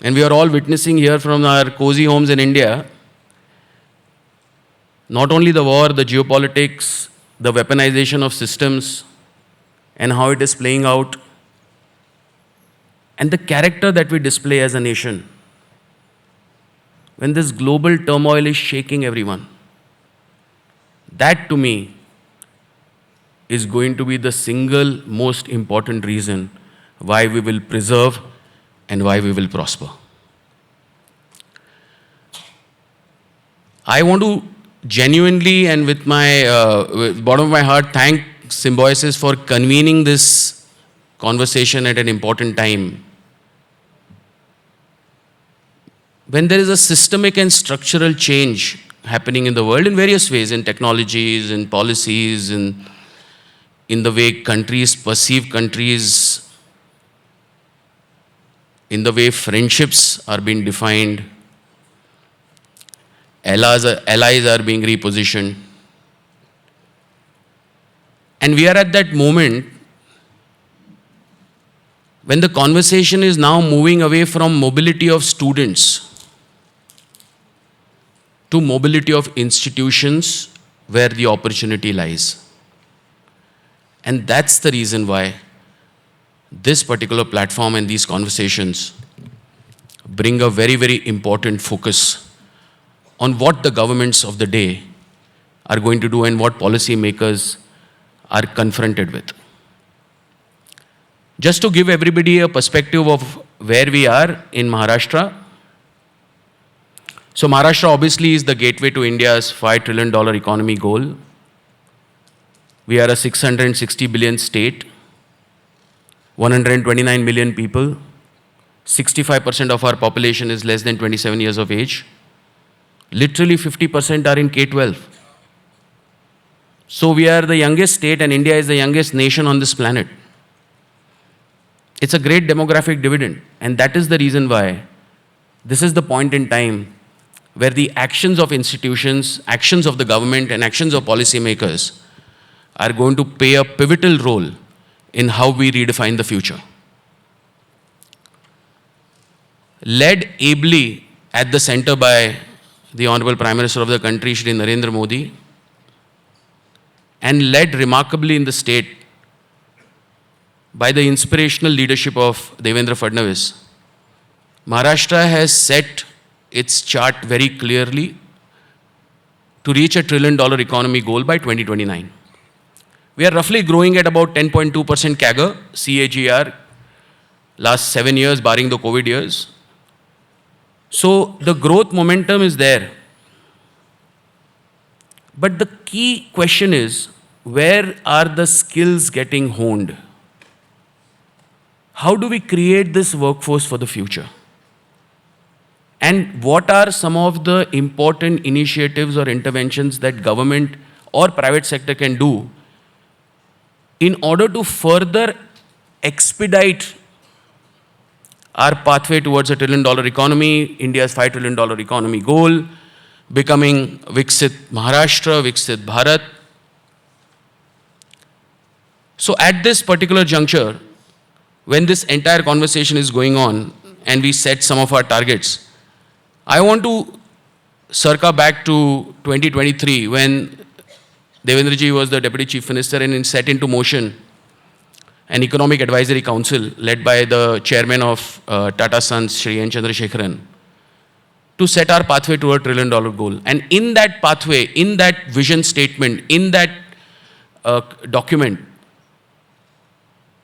And we are all witnessing here from our cozy homes in India, not only the war, the geopolitics, the weaponization of systems, and how it is playing out, and the character that we display as a nation. When this global turmoil is shaking everyone, that to me is going to be the single most important reason why we will preserve and why we will prosper. I want to genuinely and with my bottom of my heart thank Symbiosis for convening this conversation at an important time. When there is a systemic and structural change happening in the world in various ways, in technologies, in policies, in the way countries perceive countries, in the way friendships are being defined, allies are being repositioned. And we are at that moment when the conversation is now moving away from mobility of students to mobility of institutions where the opportunity lies. And that's the reason why this particular platform and these conversations bring a very, very important focus on what the governments of the day are going to do and what policymakers are confronted with. Just to give everybody a perspective of where we are in Maharashtra. So Maharashtra obviously is the gateway to India's $5 trillion economy goal. We are a 660 billion state, 129 million people, 65% of our population is less than 27 years of age. Literally 50% are in K-12. So we are the youngest state and India is the youngest nation on this planet. It's a great demographic dividend, and that is the reason why this is the point in time where the actions of institutions, actions of the government and actions of policymakers are going to play a pivotal role in how we redefine the future. Led ably at the center by the Honorable Prime Minister of the country, Shri Narendra Modi, and led remarkably in the state by the inspirational leadership of Devendra Fadnavis, Maharashtra has set its chart very clearly to reach a $1 trillion economy goal by 2029. We are roughly growing at about 10.2% CAGR, CAGR, last 7 years barring the COVID years. So the growth momentum is there. But the key question is, where are the skills getting honed? How do we create this workforce for the future? And what are some of the important initiatives or interventions that government or private sector can do in order to further expedite our pathway towards a $1 trillion economy, India's $5 trillion economy goal, becoming Viksit Maharashtra, Viksit Bharat. So at this particular juncture, when this entire conversation is going on and we set some of our targets, I want to circle back to 2023 when Devendra ji was the Deputy Chief Minister and he set into motion an Economic Advisory Council led by the Chairman of Tata Sons, Shri N. Chandrasekharan, to set our pathway to a $1 trillion goal. And in that pathway, in that vision statement, in that document,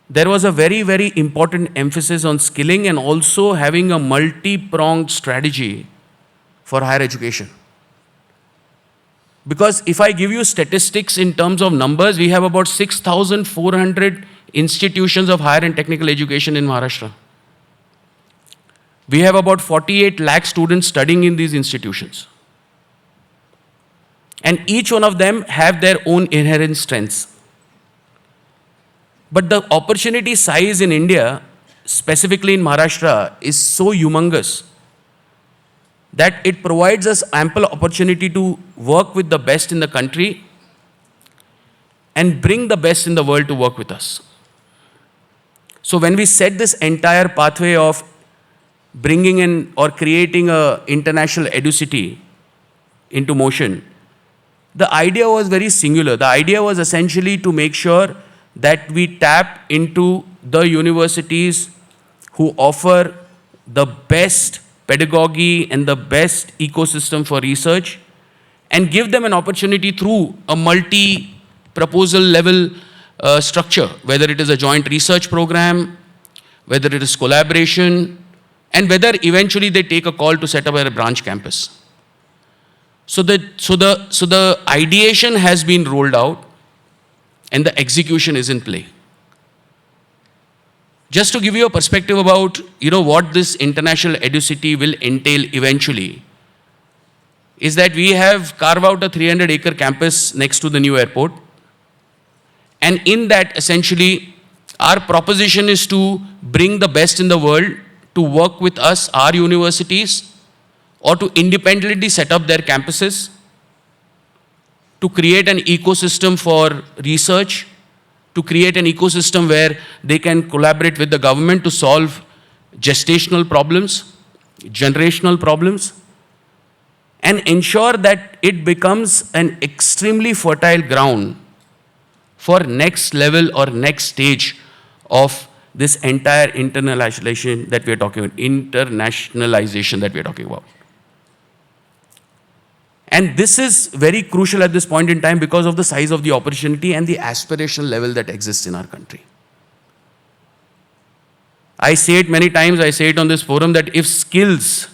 there was a very, very important emphasis on skilling and also having a multi-pronged strategy for higher education. Because if I give you statistics in terms of numbers, we have about 6,400 institutions of higher and technical education in Maharashtra. We have about 48 lakh students studying in these institutions. And each one of them have their own inherent strengths. But the opportunity size in India, specifically in Maharashtra, is so humongous that it provides us ample opportunity to work with the best in the country and bring the best in the world to work with us. So when we set this entire pathway of bringing in or creating a international EduCity into motion, the idea was very singular. The idea was essentially to make sure that we tap into the universities who offer the best pedagogy and the best ecosystem for research and give them an opportunity through a multi-proposal level structure, whether it is a joint research program, whether it is collaboration, and whether eventually they take a call to set up a branch campus. So the ideation has been rolled out and the execution is in play. Just to give you a perspective about what this international EduCity will entail eventually, is that we have carved out a 300-acre campus next to the new airport. And in that, essentially, our proposition is to bring the best in the world to work with us, our universities, or to independently set up their campuses, to create an ecosystem for research, to create an ecosystem where they can collaborate with the government to solve gestational problems, generational problems, and ensure that it becomes an extremely fertile ground for next level or next stage of this entire internationalization that we are talking about. And this is very crucial at this point in time because of the size of the opportunity and the aspirational level that exists in our country. I say it many times, I say it on this forum, that if skills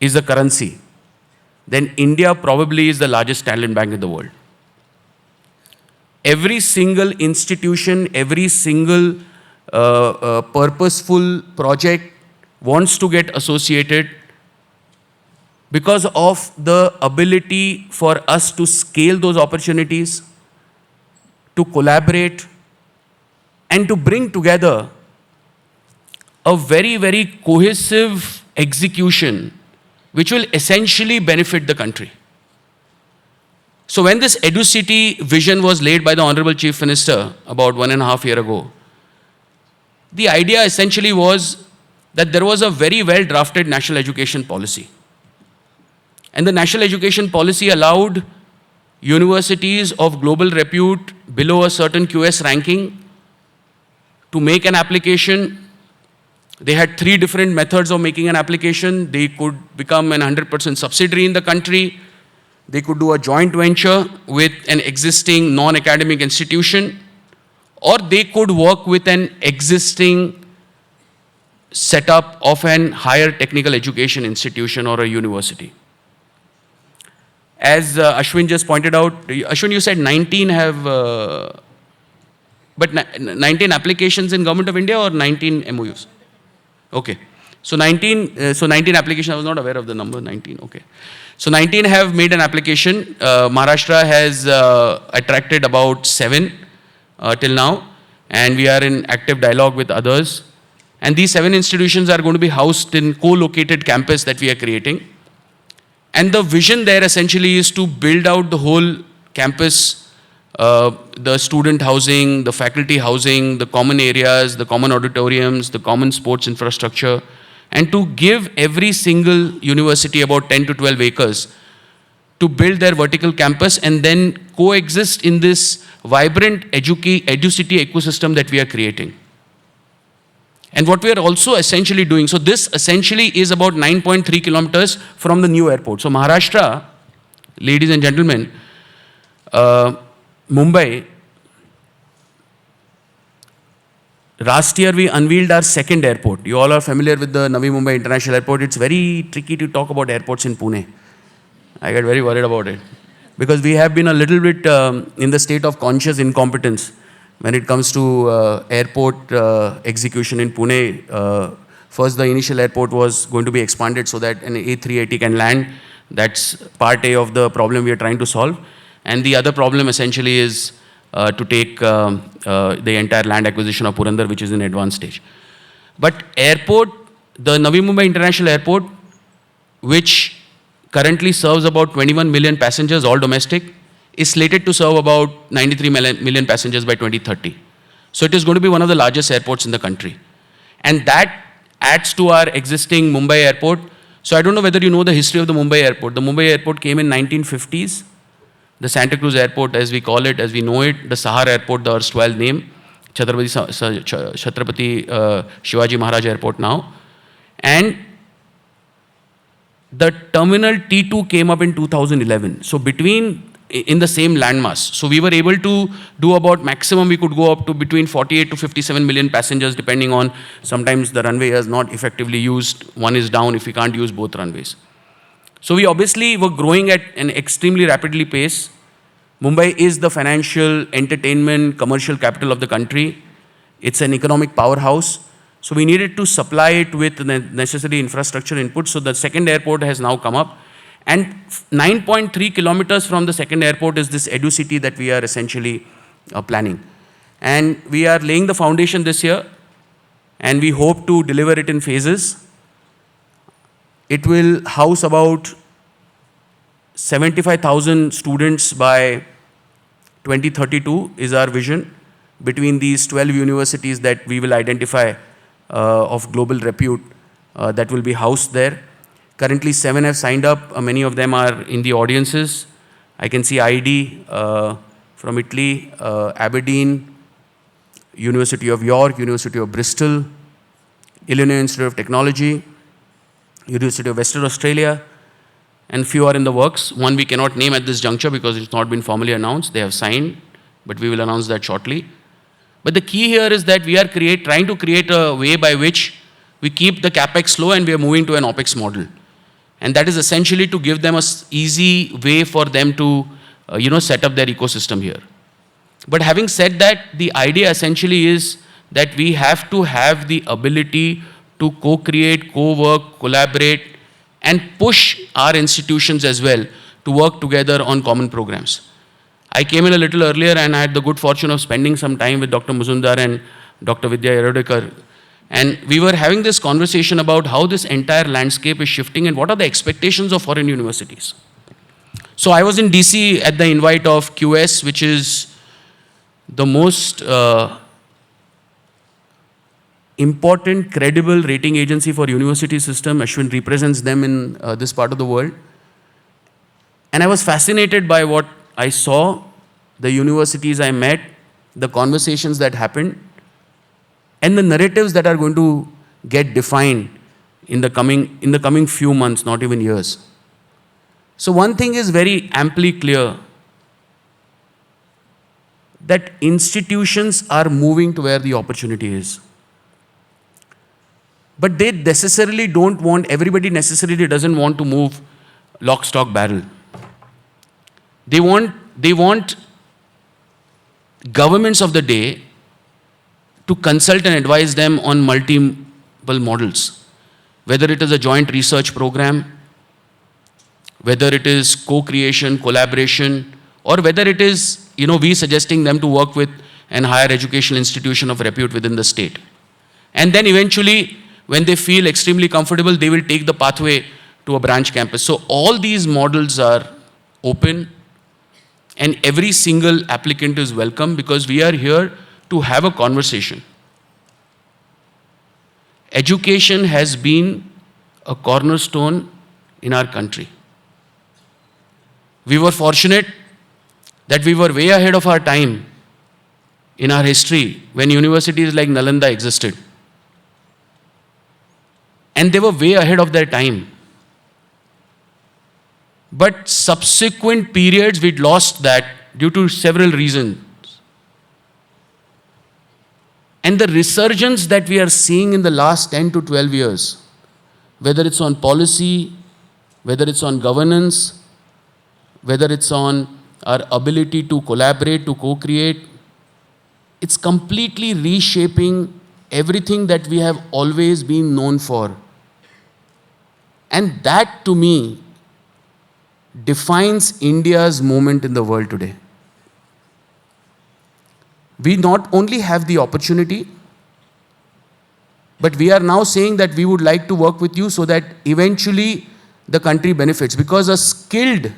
is the currency, then India probably is the largest talent bank in the world. Every single institution, every single purposeful project wants to get associated because of the ability for us to scale those opportunities, to collaborate, and to bring together a very, very cohesive execution which will essentially benefit the country. So when this EduCity vision was laid by the Honorable Chief Minister about 1.5 years ago, the idea essentially was that there was a very well drafted national education policy. And the national education policy allowed universities of global repute below a certain QS ranking to make an application. They had 3 different methods of making an application. They could become an 100% subsidiary in the country. They could do a joint venture with an existing non-academic institution, or they could work with an existing setup of an higher technical education institution or a university. As Ashwin just pointed out, Ashwin, you said 19 have, but 19 applications in Government of India or 19 MOUs? Okay. So 19 applications, I was not aware of the number 19, okay. So 19 have made an application. Maharashtra has attracted about 7 till now, and we are in active dialogue with others. And these 7 institutions are going to be housed in co-located campus that we are creating. And the vision there essentially is to build out the whole campus, the student housing, the faculty housing, the common areas, the common auditoriums, the common sports infrastructure, and to give every single university about 10 to 12 acres to build their vertical campus and then coexist in this vibrant EduCity ecosystem that we are creating. And what we are also essentially doing, so this essentially is about 9.3 kilometers from the new airport. So Maharashtra, ladies and gentlemen, Mumbai, last year we unveiled our 2nd airport. You all are familiar with the Navi Mumbai International Airport. It's very tricky to talk about airports in Pune. I get very worried about it. Because we have been a little bit in the state of conscious incompetence when it comes to airport execution in Pune. First, the initial airport was going to be expanded so that an A380 can land. That's part A of the problem we are trying to solve. And the other problem essentially is to take the entire land acquisition of Purandar, which is in advanced stage. But airport, the Navi Mumbai International Airport, which currently serves about 21 million passengers, all domestic, is slated to serve about 93 million passengers by 2030. So it is going to be one of the largest airports in the country. And that adds to our existing Mumbai airport. So I don't know whether you know the history of the Mumbai airport. The Mumbai airport came in 1950s. The Santa Cruz airport, as we call it, as we know it, the Sahar airport, the erstwhile name, Chhatrapati Shivaji Maharaj airport now. And the terminal T2 came up in 2011. So in the same landmass. So we were able to do about maximum, we could go up to between 48 to 57 million passengers, depending on sometimes the runway is not effectively used. One is down if we can't use both runways. So we obviously were growing at an extremely rapidly pace. Mumbai is the financial, entertainment, commercial capital of the country. It's an economic powerhouse. So we needed to supply it with the necessary infrastructure input. So the second airport has now come up. And 9.3 kilometers from the second airport is this EduCity that we are essentially planning. And we are laying the foundation this year, and we hope to deliver it in phases. It will house about 75,000 students by 2032 is our vision, between these 12 universities that we will identify of global repute that will be housed there. Currently 7 have signed up, many of them are in the audiences. I can see IHE from Italy, Aberdeen, University of York, University of Bristol, Illinois Institute of Technology, University of Western Australia, and few are in the works. One we cannot name at this juncture because it's not been formally announced. They have signed, but we will announce that shortly. But the key here is that we are trying to create a way by which we keep the capex low and we are moving to an opex model. And that is essentially to give them an easy way for them to set up their ecosystem here. But having said that, the idea essentially is that we have to have the ability to co-create, co-work, collaborate, and push our institutions as well to work together on common programs. I came in a little earlier and I had the good fortune of spending some time with Dr. Majumdar and Dr. Vidya Yerodekar. And we were having this conversation about how this entire landscape is shifting and what are the expectations of foreign universities. So I was in DC at the invite of QS, which is the most important, credible rating agency for university system. Ashwin represents them in this part of the world. And I was fascinated by what I saw, the universities I met, the conversations that happened, and the narratives that are going to get defined in the coming few months, not even years. So one thing is very amply clear, that institutions are moving to where the opportunity is. But they necessarily don't want, everybody necessarily doesn't want to move lock, stock, barrel. They want governments of the day to consult and advise them on multiple models, whether it is a joint research program, whether it is co-creation, collaboration, or whether it is, we suggesting them to work with an higher educational institution of repute within the state. And then eventually, when they feel extremely comfortable, they will take the pathway to a branch campus. So all these models are open, and every single applicant is welcome because we are here to have a conversation. Education has been a cornerstone in our country. We were fortunate that we were way ahead of our time in our history when universities like Nalanda existed. And they were way ahead of their time. But subsequent periods, we'd lost that due to several reasons. And the resurgence that we are seeing in the last 10 to 12 years, whether it's on policy, whether it's on governance, whether it's on our ability to collaborate, to co-create, it's completely reshaping everything that we have always been known for. And that, to me, defines India's moment in the world today. We not only have the opportunity, but we are now saying that we would like to work with you so that eventually the country benefits. Because a skilled,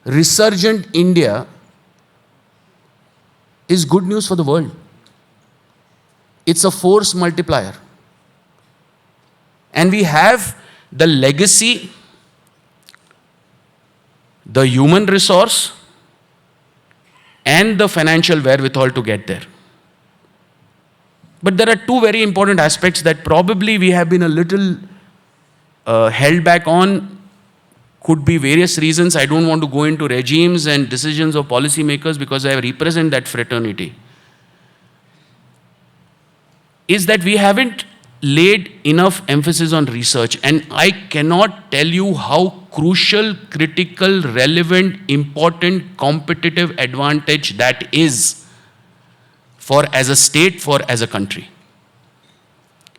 resurgent India is good news for the world. It's a force multiplier. And we have the legacy, the human resource, and the financial wherewithal to get there. But there are two very important aspects that probably we have been a little held back on. Could be various reasons. I don't want to go into regimes and decisions of policymakers because I represent that fraternity. Is that we haven't laid enough emphasis on research. And I cannot tell you how crucial, critical, relevant, important, competitive advantage that is for as a state, for as a country.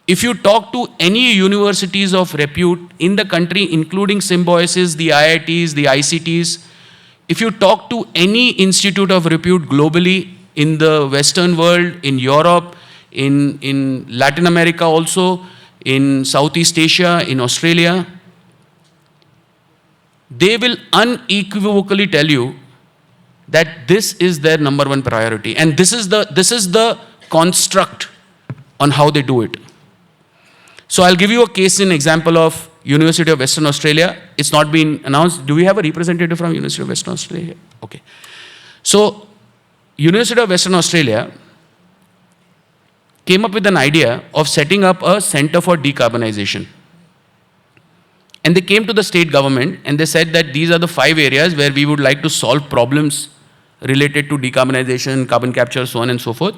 If you talk to any universities of repute in the country, including Symbiosis, the IITs, the ICTs, if you talk to any institute of repute globally, in the Western world, in Europe, in Latin America also, in Southeast Asia, in Australia, they will unequivocally tell you that this is their number one priority. And this is the construct on how they do it. So I'll give you a case in example of University of Western Australia. It's not been announced. Do we have a representative from University of Western Australia? Okay. So University of Western Australia came up with an idea of setting up a center for decarbonization. And they came to the state government and they said that these are the 5 areas where we would like to solve problems related to decarbonization, carbon capture, so on and so forth.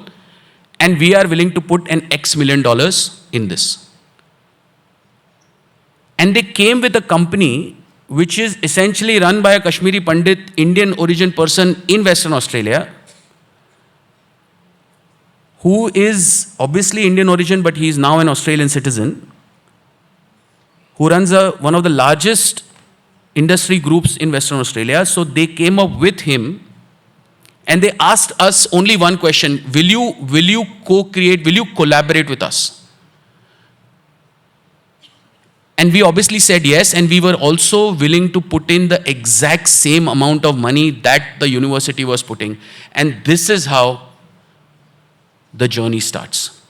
And we are willing to put an X million dollars in this. And they came with a company which is essentially run by a Kashmiri Pandit, Indian origin person in Western Australia, who is obviously Indian origin, but he is now an Australian citizen, who runs one of the largest industry groups in Western Australia. So they came up with him and they asked us only one question: will you co-create, will you collaborate with us? And we obviously said yes, and we were also willing to put in the exact same amount of money that the university was putting. And this is how the journey starts.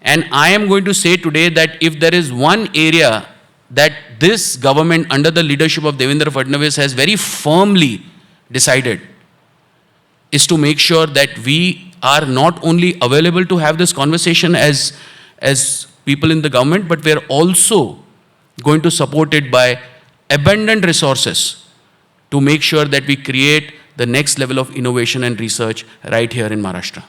And I am going to say today that if there is one area that this government under the leadership of Devendra Fadnavis has very firmly decided, is to make sure that we are not only available to have this conversation as people in the government, but we are also going to support it by abundant resources to make sure that we create the next level of innovation and research right here in Maharashtra.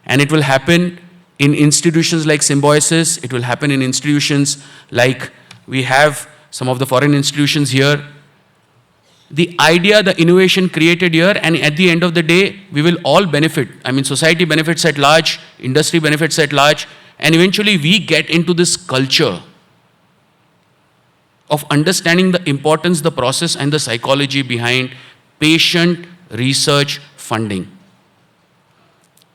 And it will happen in institutions like Symbiosis, it will happen in institutions like we have some of the foreign institutions here. The idea, the innovation created here, and at the end of the day, we will all benefit. I mean, society benefits at large, industry benefits at large, and eventually we get into this culture of understanding the importance, the process, and the psychology behind patient research funding.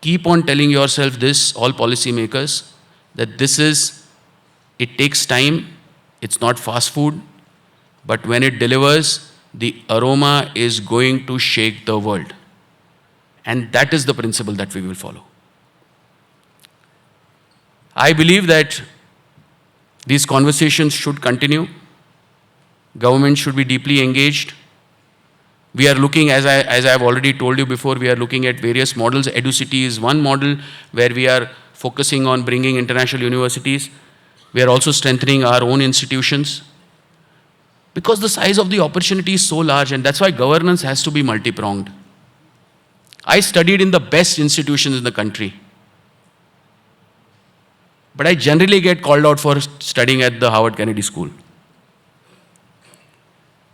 Keep on telling yourself this, all policymakers, that it takes time, it's not fast food, but when it delivers, the aroma is going to shake the world. And that is the principle that we will follow. I believe that these conversations should continue. Government should be deeply engaged. We are looking, as I have already told you before, we are looking at various models. EduCity is one model where we are focusing on bringing international universities. We are also strengthening our own institutions. Because the size of the opportunity is so large, and that's why governance has to be multi-pronged. I studied in the best institutions in the country. But I generally get called out for studying at the Harvard Kennedy School.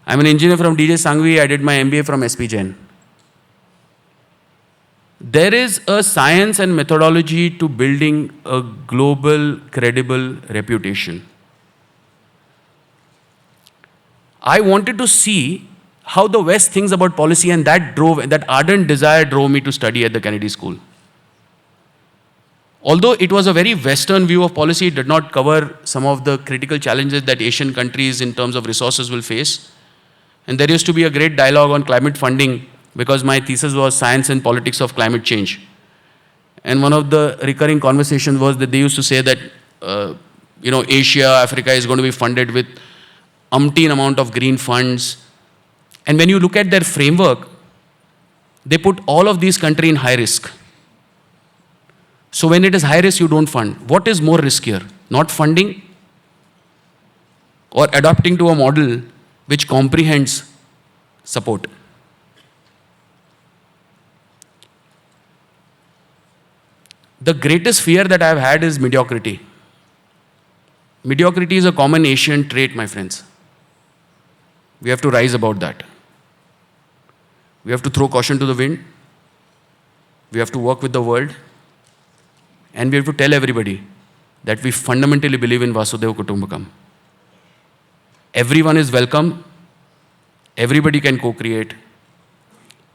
I'm an engineer from DJ Sanghvi. I did my MBA from SP Jain. There is a science and methodology to building a global, credible reputation. I wanted to see how the West thinks about policy, and that ardent desire drove me to study at the Kennedy School. Although it was a very Western view of policy, it did not cover some of the critical challenges that Asian countries in terms of resources will face. And there used to be a great dialogue on climate funding because my thesis was science and politics of climate change. And one of the recurring conversations was that they used to say that, Asia, Africa is going to be funded with umpteen amount of green funds. And when you look at their framework, they put all of these countries in high risk. So when it is high risk, you don't fund. What is more riskier? Not funding or adapting to a model which comprehends support? The greatest fear that I've had is mediocrity. Mediocrity is a common Asian trait, my friends. We have to rise above that. We have to throw caution to the wind. We have to work with the world. And we have to tell everybody that we fundamentally believe in Vasudhaiva Kutumbakam. Everyone is welcome. Everybody can co-create.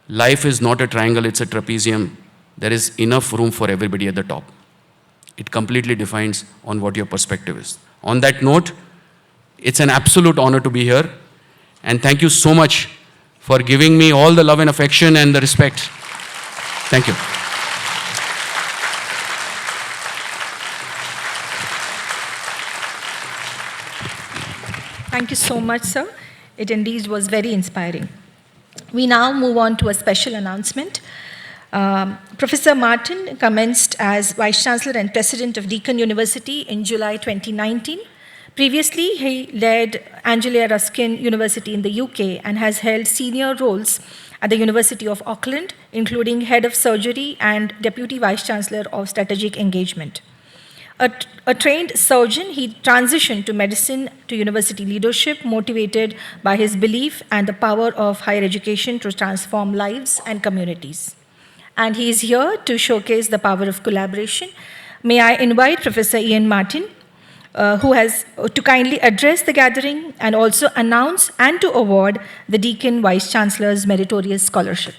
Life is not a triangle, it's a trapezium. There is enough room for everybody at the top. It completely defines on what your perspective is. On that note, it's an absolute honor to be here. And thank you so much for giving me all the love and affection and the respect. Thank you. Thank you so much, sir. It indeed was very inspiring. We now move on to a special announcement. Professor Martin commenced as Vice Chancellor and President of Deakin University in July 2019. Previously, he led Anglia Ruskin University in the UK and has held senior roles at the University of Auckland, including Head of Surgery and Deputy Vice Chancellor of Strategic Engagement. A trained surgeon, he transitioned to medicine to university leadership, motivated by his belief and the power of higher education to transform lives and communities. And he is here to showcase the power of collaboration. May I invite Professor Ian Martin, who has to kindly address the gathering and also announce and to award the Deakin Vice Chancellor's Meritorious Scholarship.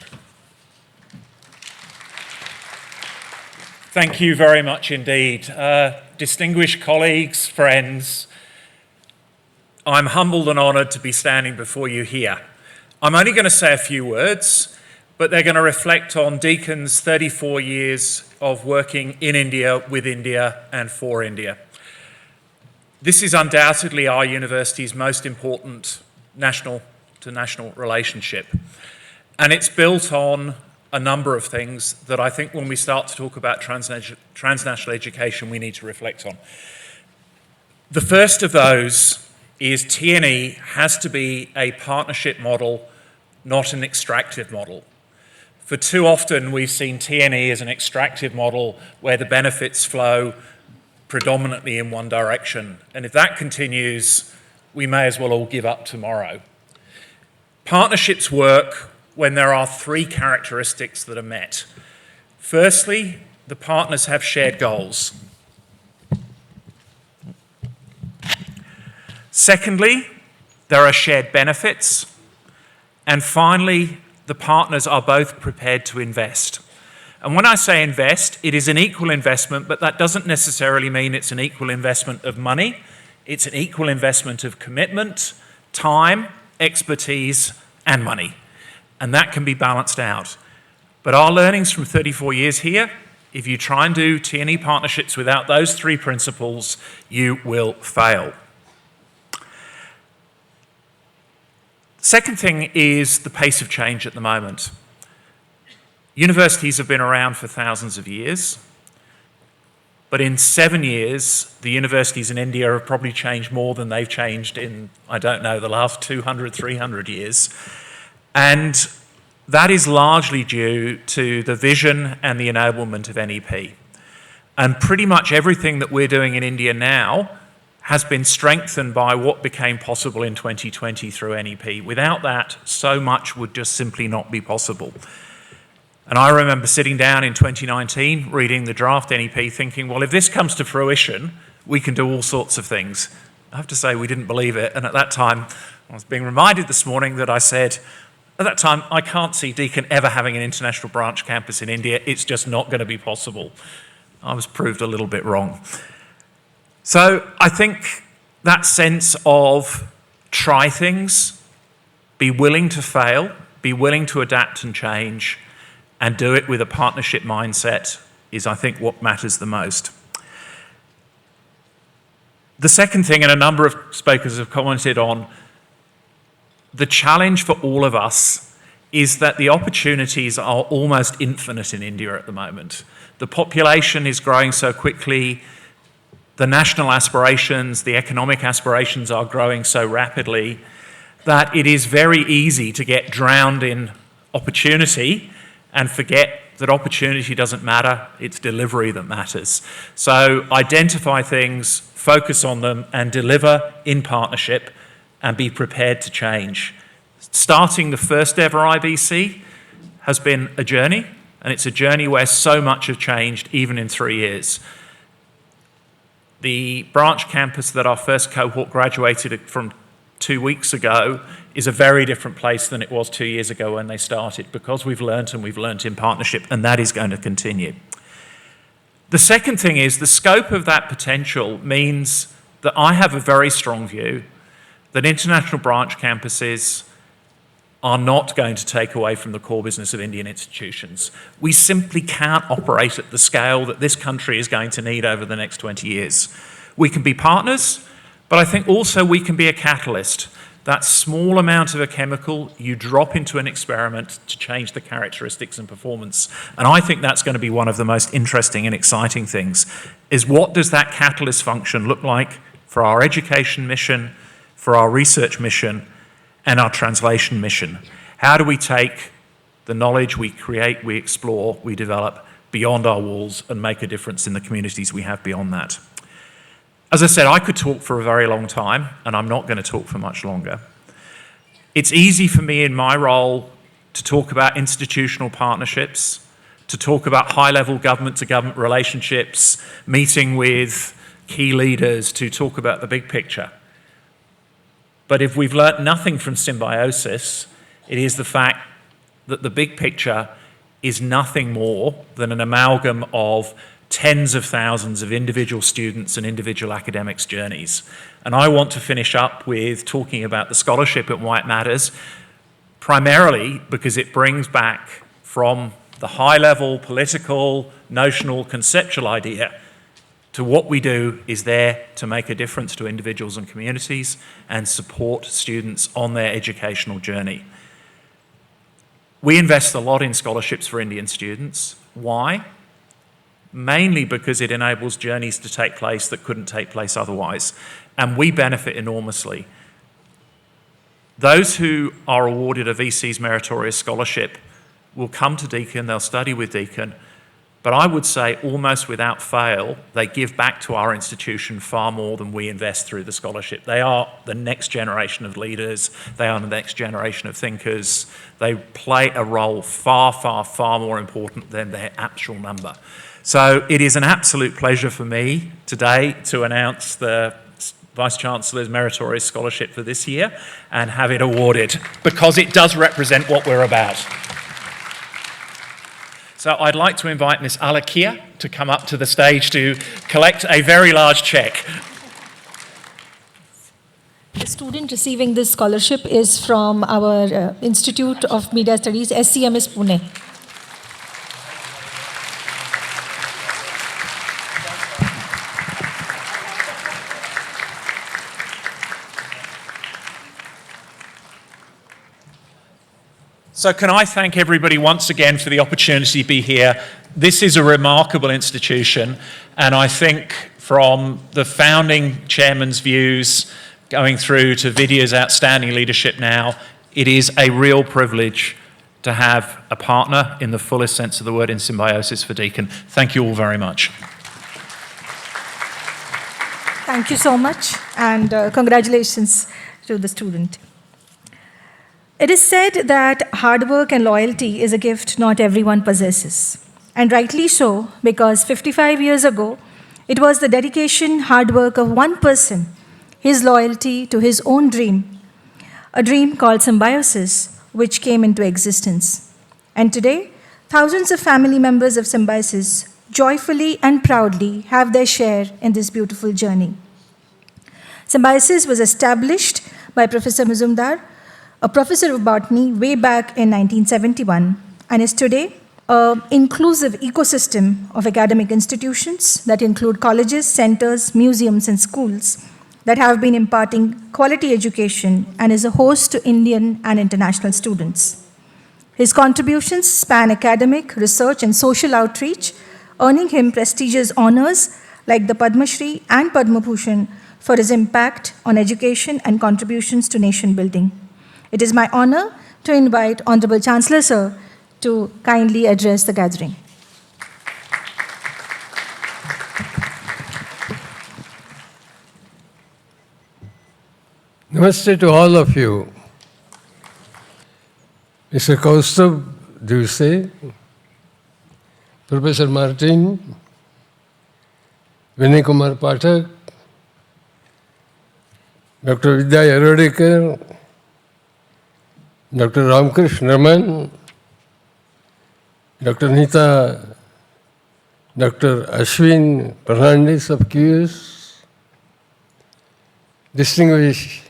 Thank you very much indeed. Distinguished colleagues, friends, I'm humbled and honoured to be standing before you here. I'm only going to say a few words, but they're going to reflect on Deakin's 34 years of working in India, with India and for India. This is undoubtedly our university's most important national-to-national relationship, and it's built on a number of things that I think when we start to talk about transnational education, we need to reflect on. The first of those is TNE has to be a partnership model, not an extractive model. For too often, we've seen TNE as an extractive model where the benefits flow predominantly in one direction. And if that continues, we may as well all give up tomorrow. Partnerships work when there are three characteristics that are met. Firstly, the partners have shared goals. Secondly, there are shared benefits. And finally, the partners are both prepared to invest. And when I say invest, it is an equal investment, but that doesn't necessarily mean it's an equal investment of money. It's an equal investment of commitment, time, expertise, and money. And that can be balanced out. But our learnings from 34 years here, if you try and do TNE partnerships without those three principles, you will fail. Second thing is the pace of change at the moment. Universities have been around for thousands of years, but in 7 years, the universities in India have probably changed more than they've changed in, I don't know, the last 200, 300 years. And that is largely due to the vision and the enablement of NEP. And pretty much everything that we're doing in India now has been strengthened by what became possible in 2020 through NEP. Without that, so much would just simply not be possible. And I remember sitting down in 2019, reading the draft NEP, thinking, well, if this comes to fruition, we can do all sorts of things. I have to say we didn't believe it, and at that time, I was being reminded this morning that I said, at that time, I can't see Deakin ever having an international branch campus in India. It's just not going to be possible. I was proved a little bit wrong. So I think that sense of try things, be willing to fail, be willing to adapt and change, and do it with a partnership mindset is, I think, what matters the most. The second thing, and a number of speakers have commented on, the challenge for all of us is that the opportunities are almost infinite in India at the moment. The population is growing so quickly, the national aspirations, the economic aspirations are growing so rapidly that it is very easy to get drowned in opportunity and forget that opportunity doesn't matter, it's delivery that matters. So identify things, focus on them, and deliver in partnership, and be prepared to change. Starting the first ever IBC has been a journey, and it's a journey where so much has changed even in 3 years. The branch campus that our first cohort graduated from 2 weeks ago is a very different place than it was 2 years ago when they started, because we've learnt, and we've learnt in partnership, and that is going to continue. The second thing is the scope of that potential means that I have a very strong view that international branch campuses are not going to take away from the core business of Indian institutions. We simply can't operate at the scale that this country is going to need over the next 20 years. We can be partners, but I think also we can be a catalyst. That small amount of a chemical you drop into an experiment to change the characteristics and performance. And I think that's going to be one of the most interesting and exciting things, is what does that catalyst function look like for our education mission, for our research mission, and our translation mission? How do we take the knowledge we create, we explore, we develop beyond our walls and make a difference in the communities we have beyond that? As I said, I could talk for a very long time, and I'm not going to talk for much longer. It's easy for me in my role to talk about institutional partnerships, to talk about high-level government-to-government relationships, meeting with key leaders, to talk about the big picture. But if we've learnt nothing from symbiosis, it is the fact that the big picture is nothing more than an amalgam of tens of thousands of individual students and individual academics' journeys. And I want to finish up with talking about the scholarship and why it matters, primarily because it brings back from the high-level political, notional, conceptual idea to what we do is there to make a difference to individuals and communities and support students on their educational journey. We invest a lot in scholarships for Indian students. Why? Mainly because it enables journeys to take place that couldn't take place otherwise, and we benefit enormously. Those who are awarded a VC's meritorious scholarship will come to Deakin, they'll study with Deakin, but I would say almost without fail, they give back to our institution far more than we invest through the scholarship. They are the next generation of leaders. They are the next generation of thinkers. They play a role far, far, far more important than their actual number. So it is an absolute pleasure for me today to announce the Vice-Chancellor's meritorious scholarship for this year and have it awarded, because it does represent what we're about. So I'd like to invite Ms. Alakia to come up to the stage to collect a very large check. The student receiving this scholarship is from our Institute of Media Studies, SCMS Pune. So can I thank everybody once again for the opportunity to be here. This is a remarkable institution, and I think from the founding chairman's views going through to Vidya's outstanding leadership now, it is a real privilege to have a partner in the fullest sense of the word in symbiosis for Deakin. Thank you all very much. Thank you so much, and congratulations to the student. It is said that hard work and loyalty is a gift not everyone possesses. And rightly so, because 55 years ago, it was the dedication, hard work of one person his loyalty to his own dream, a dream called Symbiosis, which came into existence. And today, thousands of family members of Symbiosis joyfully and proudly have their share in this beautiful journey. Symbiosis was established by Professor Majumdar, a professor of botany way back in 1971, and is today an inclusive ecosystem of academic institutions that include colleges, centers, museums, and schools that have been imparting quality education and is a host to Indian and international students. His contributions span academic, research, and social outreach, earning him prestigious honors like the Padma Shri and Padma Bhushan for his impact on education and contributions to nation building. It is my honor to invite Honorable Chancellor Sir to kindly address the gathering. Namaste to all of you. Mr. Kaustubh, do you say? Professor Martin, Vinay Kumar Pathak, Dr. Vidya Yarodekar, Dr. Ramkrishna Raman, Dr. Nita, Dr. Ashwin Fernandez of QS, distinguished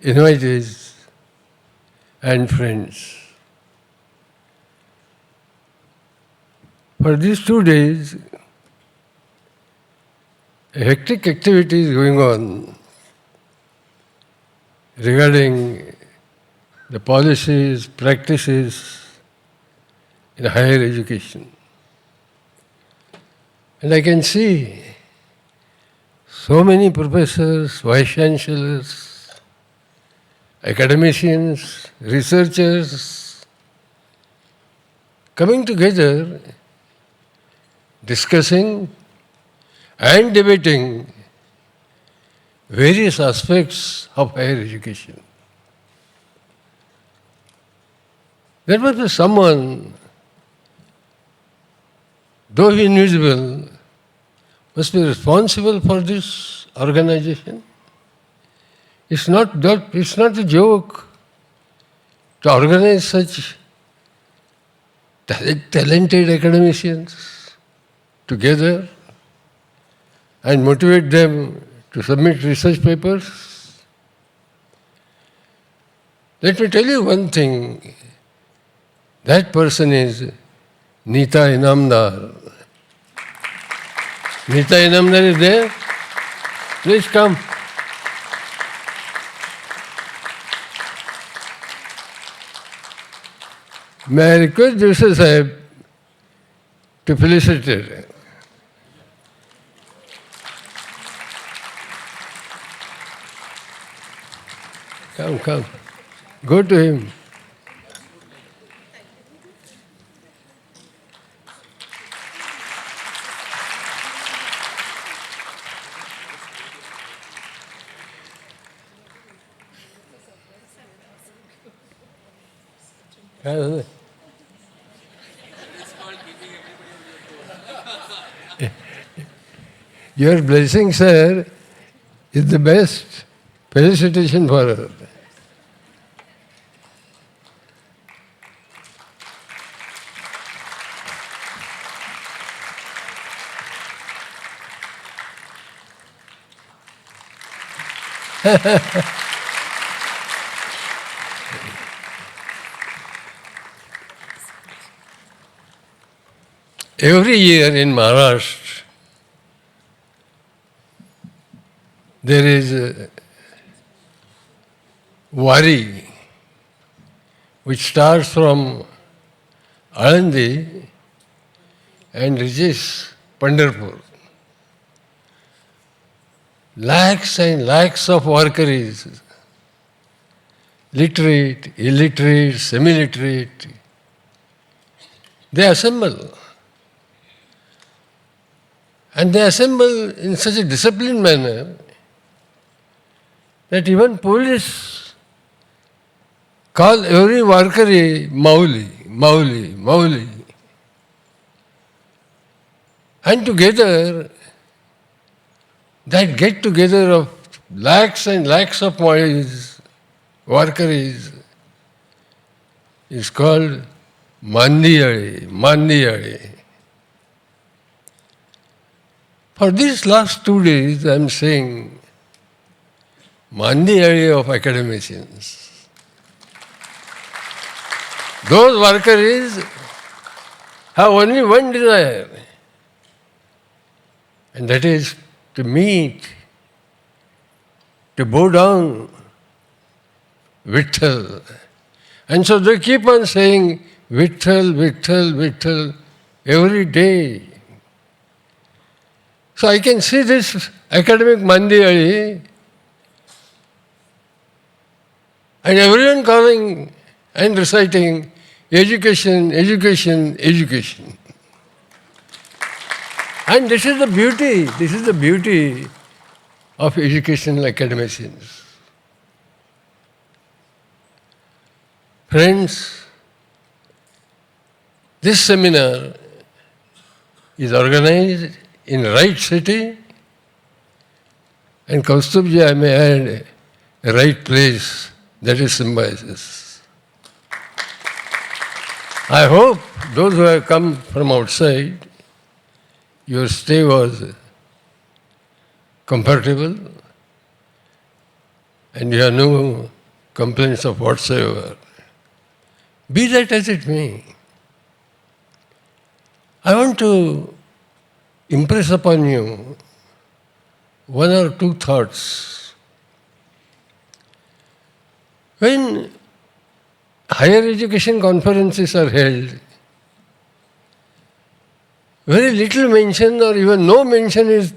invitees and friends. For these 2 days, a hectic activity is going on regarding the policies, practices in higher education. And I can see so many professors, vice chancellors, academicians, researchers coming together, discussing and debating various aspects of higher education. There must be someone, though he invisible, must be responsible for this organization. It's not a joke to organize such talented academicians together and motivate them to submit research papers. Let me tell you one thing. That person is Nita Inamdar. Nita Inamdar is there? Please come. May I request Joseph Sahib to felicitate her? Come. Go to him. Your blessing, sir, is the best. Felicitation for her. Every year in Maharashtra, there is a Wari which starts from Alandi and reaches Pandharpur. Lakhs and lakhs of warkaris, literate, illiterate, semi-literate, they assemble. And they assemble in such a disciplined manner that even police call every warkari Mauli. And together, that get-together of lakhs and lakhs of workers is called Mandiyari. For these last 2 days, I am saying Mandiyari of academicians. Those workers have only one desire, and that is to meet, to bow down Vitthal. And so they keep on saying Vitthal, Vitthal, Vitthal every day. So I can see this academic Mandiyari and everyone calling and reciting education, education, education. And this is the beauty of educational academicians. Friends, this seminar is organized in right city, and Kaustubhji, I may add, a right place, that is Symbiosis. I hope those who have come from outside, your stay was comfortable and you have no complaints of whatsoever. Be that as it may, I want to impress upon you one or two thoughts. When higher education conferences are held, very little mention or even no mention is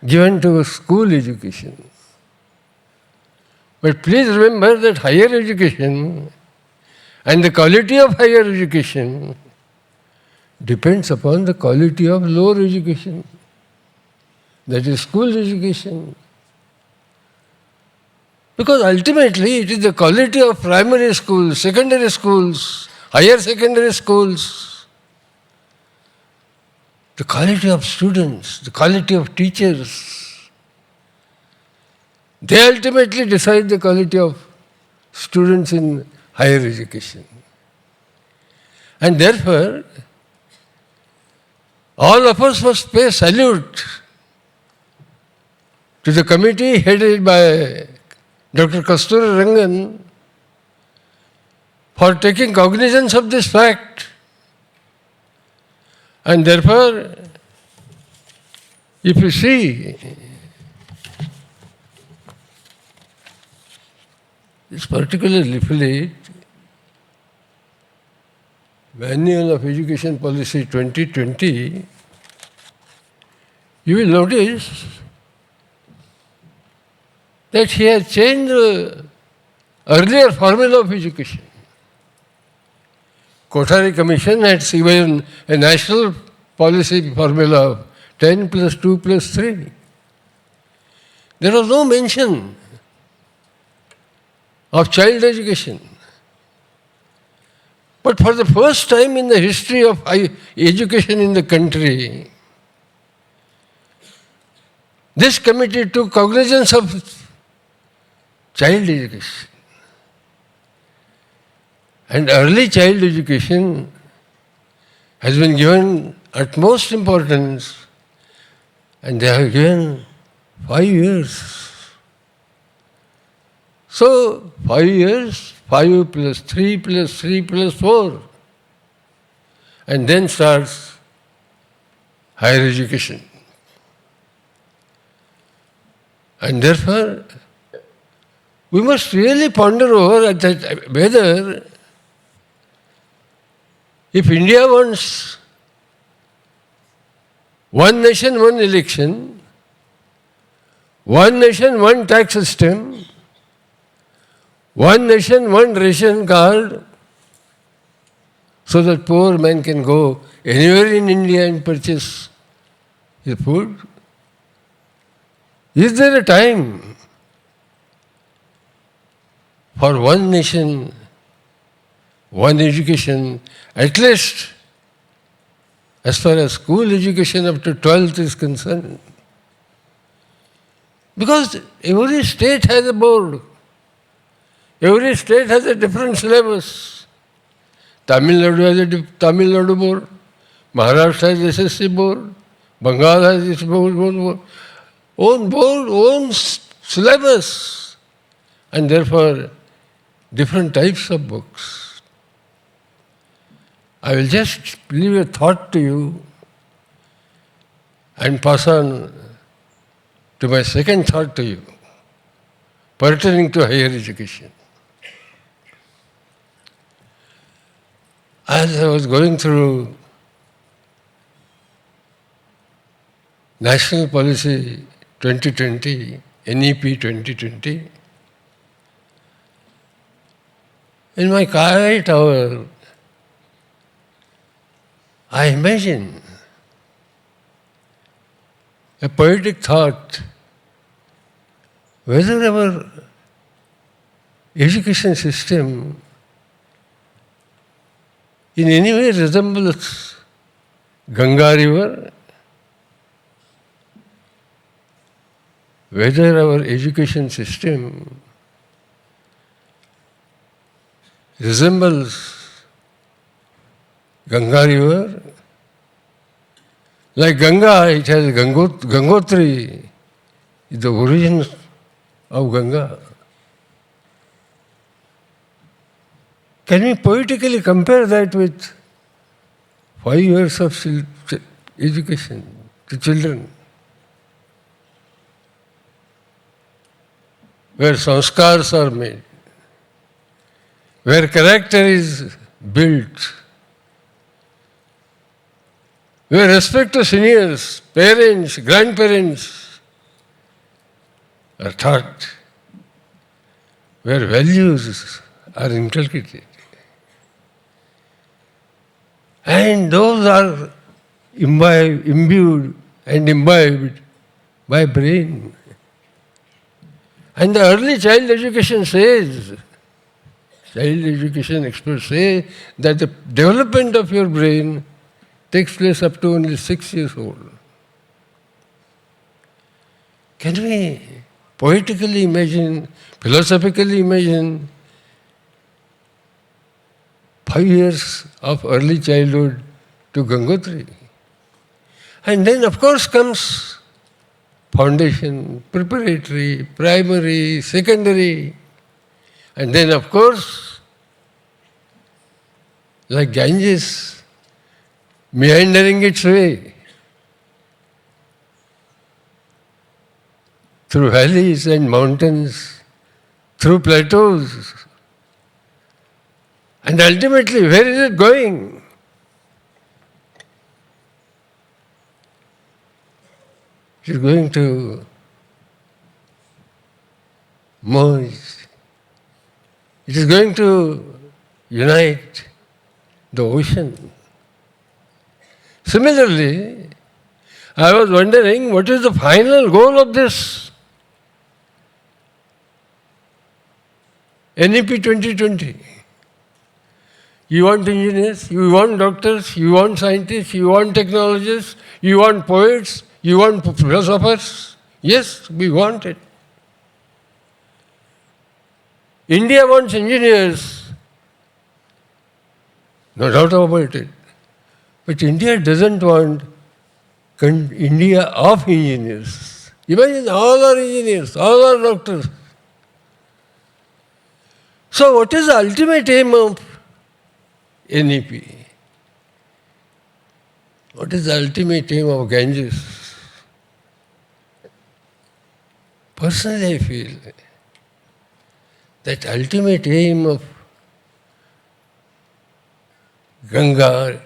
given to school education. But please remember that higher education and the quality of higher education depends upon the quality of lower education, that is school education. Because ultimately it is the quality of primary schools, secondary schools, higher secondary schools, the quality of students, the quality of teachers, they ultimately decide the quality of students in higher education. And therefore, all of us must pay salute to the committee headed by Dr. Kasturi Rangan for taking cognizance of this fact. And therefore, if you see this particular leaflet, Manual of Education Policy 2020, you will notice that he has changed the earlier formula of education. Kothari Commission had given a national policy formula of 10 plus 2 plus 3. There was no mention of child education. But for the first time in the history of education in the country, this committee took cognizance of child education. And early child education has been given utmost importance, and they have given 5 years. So, 5 years, 5 plus 3 plus 3 plus 4. And then starts higher education. And therefore, we must really ponder over that whether if India wants one nation, one election, one nation, one tax system, one nation, one ration card, so that poor man can go anywhere in India and purchase his food. Is there a time for one nation, one education, at least as far as school education up to 12th is concerned? Because every state has a board. Every state has a different syllabus. Tamil Nadu has a Tamil Nadu board. Maharashtra has SSC board. Bengal has its own board, own syllabus. And therefore, different types of books. I will just leave a thought to you and pass on to my second thought to you, pertaining to higher education. As I was going through National Policy 2020, NEP 2020, in my quiet hour, I imagine a poetic thought whether our education system in any way resembles Ganga river, whether our education system resembles Ganga river. Like Ganga, it has Gangotri, is the origin of Ganga. Can we poetically compare that with 5 years of education to children, where sanskars are made, where character is built, where respect to seniors, parents, grandparents are taught, where values are inculcated. And those are imbued and imbibed by brain. And the early child education says, child education experts say that the development of your brain takes place up to only 6 years old. Can we poetically imagine, philosophically imagine 5 years of early childhood to Gangotri? And then of course comes foundation, preparatory, primary, secondary, and then of course, like Ganges, meandering its way through valleys and mountains, through plateaus, and ultimately, where is it going? It is going to merge. It is going to unite the ocean. Similarly, I was wondering what is the final goal of this NEP 2020? You want engineers, you want doctors, you want scientists, you want technologists, you want poets, you want philosophers. Yes, we want it. India wants engineers, no doubt about it. But India doesn't want India of engineers. Imagine all are engineers, all are doctors. So what is the ultimate aim of NEP? What is the ultimate aim of Ganges? Personally, I feel that ultimate aim of Ganga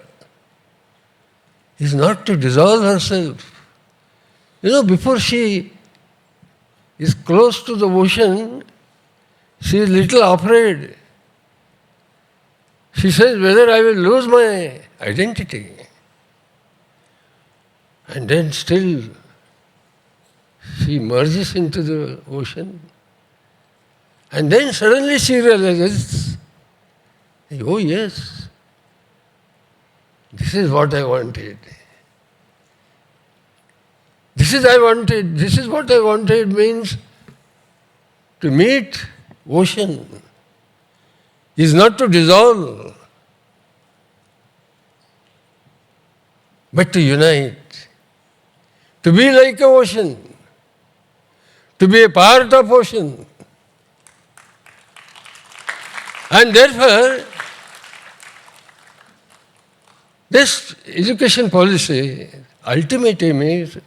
is not to dissolve herself. You know, before she is close to the ocean, she is little afraid. She says whether I will lose my identity. And then still she merges into the ocean. And then suddenly she realizes, oh yes, this is what I wanted. This is what I wanted means to meet ocean is not to dissolve, but to unite, to be like an ocean, to be a part of ocean. And therefore, this education policy, ultimate aim is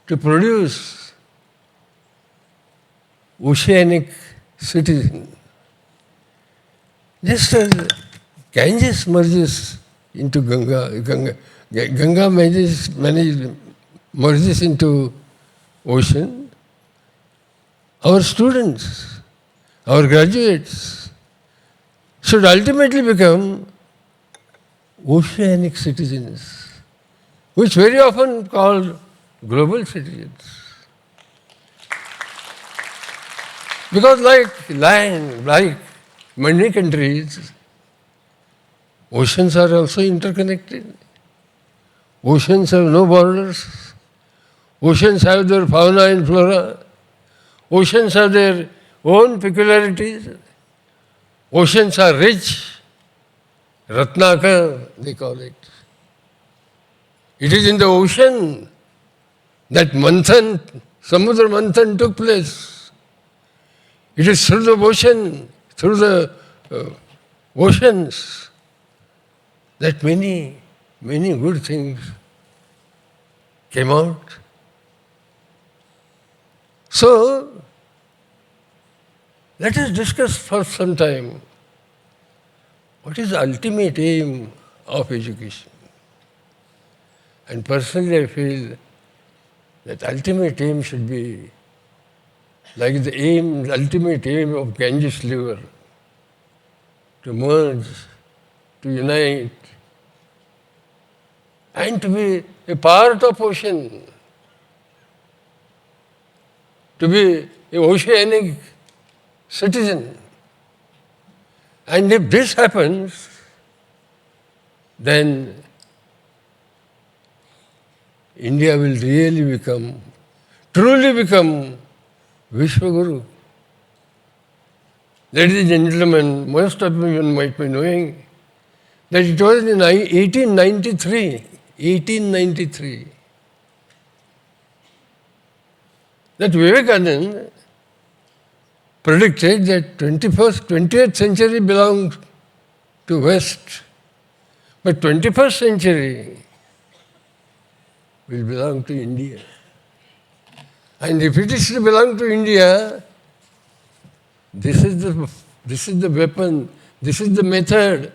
to produce oceanic citizens. Just as Ganges merges into Ganga merges into ocean, our students, our graduates should ultimately become oceanic citizens, which very often called global citizens. Because like many countries, oceans are also interconnected. Oceans have no borders. Oceans have their fauna and flora. Oceans have their own peculiarities. Oceans are rich. Ratnakar, they call it. It is in the ocean that Samudra Manthan took place. It is through the oceans that many good things came out. So, let us discuss for some time what is the ultimate aim of education. And personally, I feel that ultimate aim should be like the ultimate aim of Ganges river, to merge, to unite, and to be a part of ocean, to be an oceanic citizen. And if this happens, then India will really truly become Vishwaguru. Ladies and gentlemen, most of you might be knowing that it was in 1893, that Vivekananda predicted that 20th century belonged to West, but 21st century will belong to India. And if it is to belong to India, this is the weapon, this is the method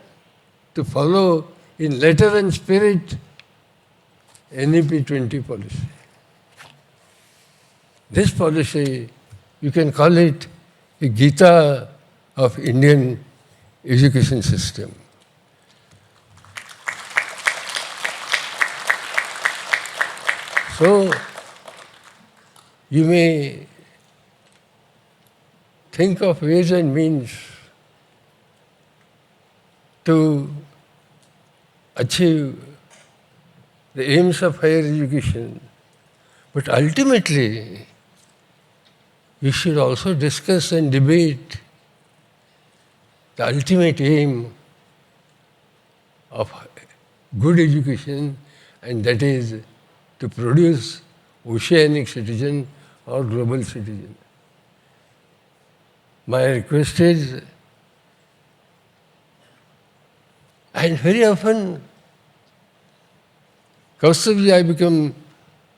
to follow in letter and spirit NEP 20 policy. This policy, you can call it a Gita of Indian education system. So, you may think of ways and means to achieve the aims of higher education, but ultimately we should also discuss and debate the ultimate aim of good education, and that is to produce oceanic citizen or global citizen. My request is, and very often, Kaustubji, I become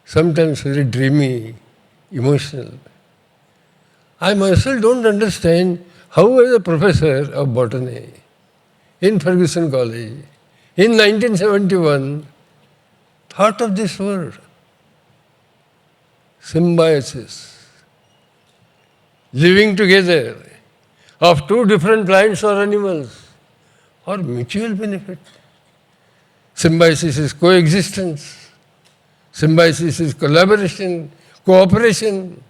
sometimes very dreamy, emotional. I myself don't understand how as a professor of botany in Ferguson College in 1971 thought of this word, symbiosis, living together of two different plants or animals for mutual benefit. Symbiosis is coexistence. Symbiosis is collaboration, cooperation.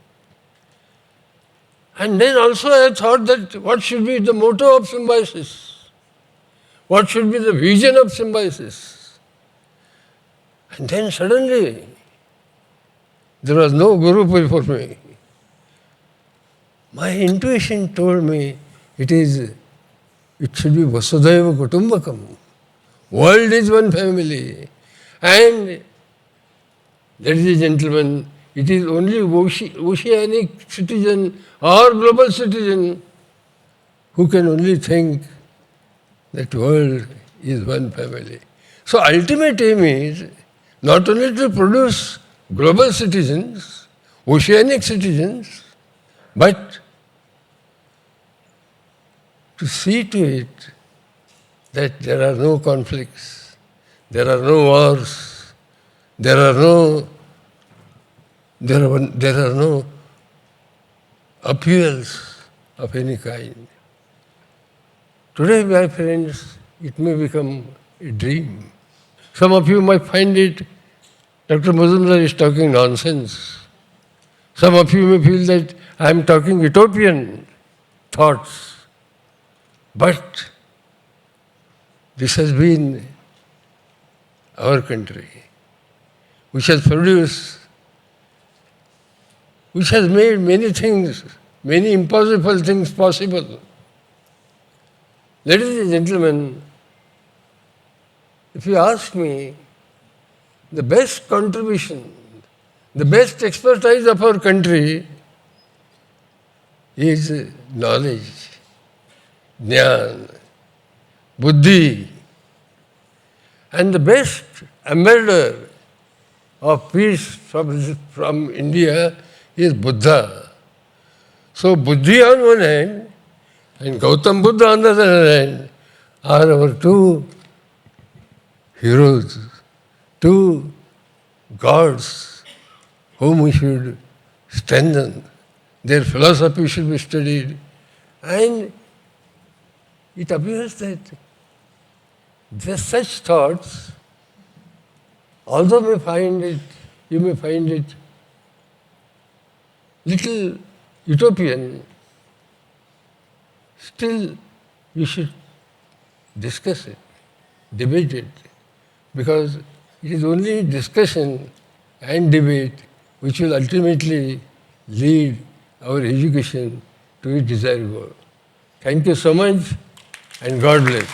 And then also I thought that what should be the motto of symbiosis? What should be the vision of symbiosis? And then suddenly, there was no guru before me. My intuition told me it should be Vasudhaiva Kutumbakam. World is one family. And, ladies and gentlemen, it is only oceanic citizen or global citizen who can only think that world is one family. So ultimate aim is not only to produce global citizens, oceanic citizens, but to see to it that there are no conflicts, there are no wars, there are no upheavals of any kind. Today, my friends, it may become a dream. Some of you might find it, Dr. Majumdar is talking nonsense. Some of you may feel that I am talking utopian thoughts. But this has been our country, which has produced, which has made many things, many impossible things possible. Ladies and gentlemen, if you ask me, the best contribution, the best expertise of our country is knowledge, jnana, buddhi. And the best ambassador of peace from India is Buddha. So Buddhi on one hand and Gautam Buddha on the other hand are our two heroes, two gods whom we should strengthen. Their philosophy should be studied. And it appears that such thoughts, although you may find it little utopian, still you should discuss it, debate it, because it is only discussion and debate which will ultimately lead our education to its desired goal. Thank you so much, and God bless.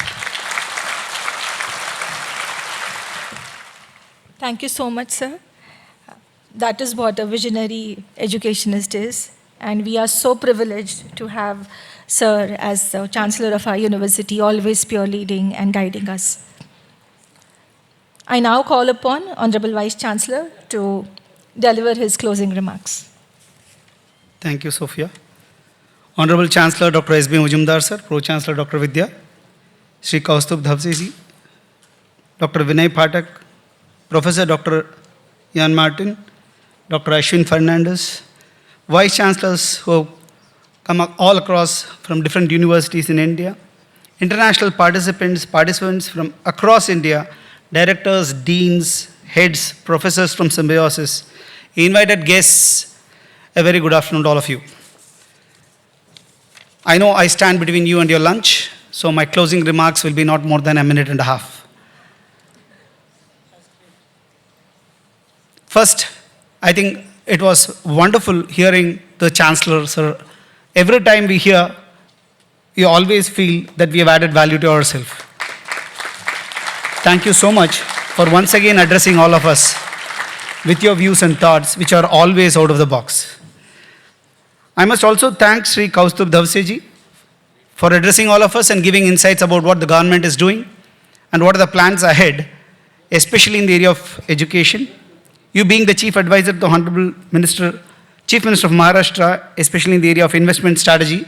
Thank you so much, sir. That is what a visionary educationist is. And we are so privileged to have sir as the Chancellor of our university, always peer leading and guiding us. I now call upon Honorable Vice Chancellor to deliver his closing remarks. Thank you, Sophia. Honorable Chancellor Dr. S.B. Majumdar, sir, Pro-Chancellor Dr. Vidya, Shri Kaustubh Dhavse, Dr. Vinay Pathak, Professor Dr. Ian Martin, Dr. Ashwin Fernandez, Vice Chancellors who have come all across from different universities in India, international participants from across India, directors, deans, heads, professors from Symbiosis, invited guests, a very good afternoon to all of you. I know I stand between you and your lunch, so my closing remarks will be not more than a minute and a half. First, I think it was wonderful hearing the Chancellor, sir. Every time we hear, you always feel that we have added value to ourselves. Thank you so much for once again addressing all of us with your views and thoughts, which are always out of the box. I must also thank Shri Kaustubh Dhavse for addressing all of us and giving insights about what the government is doing and what are the plans ahead, especially in the area of education. You being the Chief Advisor to the Honorable Chief Minister of Maharashtra, especially in the area of investment strategy,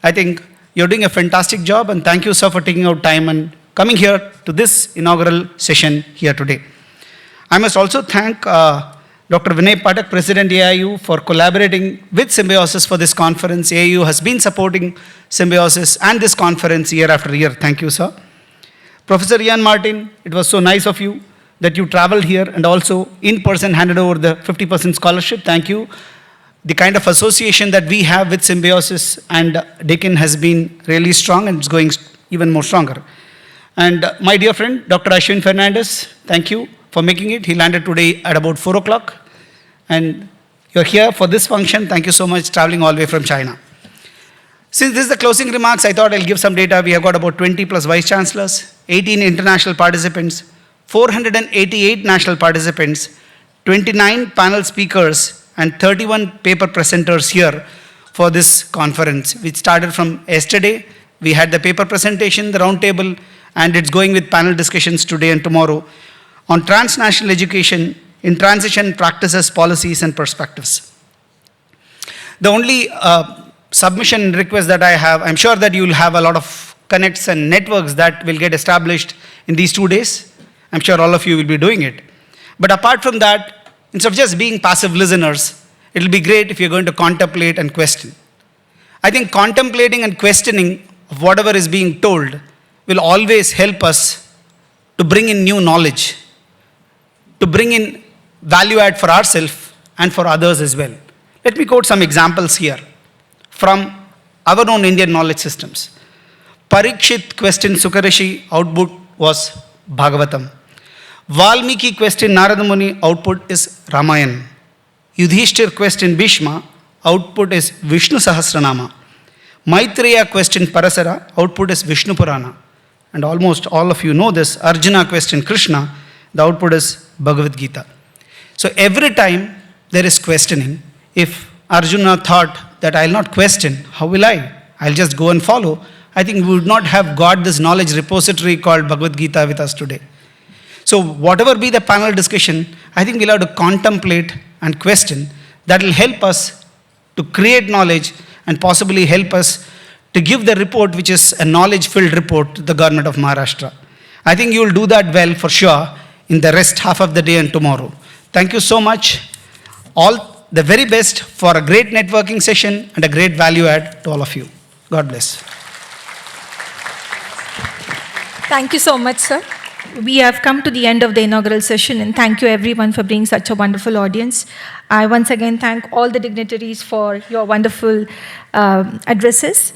I think you're doing a fantastic job, and thank you, sir, for taking out time and coming here to this inaugural session here today. I must also thank Dr. Vinay Pathak, President AIU, for collaborating with Symbiosis for this conference. AIU has been supporting Symbiosis and this conference year after year. Thank you, sir. Professor Ian Martin, it was so nice of you that you traveled here and also in person handed over the 50% scholarship. Thank you. The kind of association that we have with Symbiosis and Deakin has been really strong, and it's going even more stronger. And my dear friend, Dr. Ashwin Fernandez, thank you for making it. He landed today at about 4 o'clock. And you're here for this function. Thank you so much, traveling all the way from China. Since this is the closing remarks, I thought I'll give some data. We have got about 20 plus vice chancellors, 18 international participants, 488 national participants, 29 panel speakers, and 31 paper presenters here for this conference, which started from yesterday. We had the paper presentation, the round table, and it's going with panel discussions today and tomorrow on transnational education in transition practices, policies, and perspectives. The only submission and request that I have, I'm sure that you will have a lot of connects and networks that will get established in these 2 days. I'm sure all of you will be doing it. But apart from that, instead of just being passive listeners, it will be great if you're going to contemplate and question. I think contemplating and questioning of whatever is being told will always help us to bring in new knowledge, to bring in value add for ourselves and for others as well. Let me quote some examples here from our own Indian knowledge systems. Parikshit question Sukarishi, output was Bhagavatam. Valmiki question Narada Muni, output is Ramayana. Yudhishthir question Bhishma, output is Vishnu Sahasranama. Maitreya question Parasara, output is Vishnu Purana. And almost all of you know this. Arjuna question Krishna, the output is Bhagavad Gita. So every time there is questioning, if Arjuna thought that I'll not question, how will I? I'll just go and follow. I think we would not have got this knowledge repository called Bhagavad Gita with us today. So whatever be the panel discussion, I think we'll have to contemplate and question. That will help us to create knowledge and possibly help us to give the report, which is a knowledge-filled report, to the government of Maharashtra. I think you will do that well for sure in the rest half of the day and tomorrow. Thank you so much. All the very best for a great networking session and a great value add to all of you. God bless. Thank you so much, sir. We have come to the end of the inaugural session, and thank you everyone for being such a wonderful audience. I once again thank all the dignitaries for your wonderful addresses.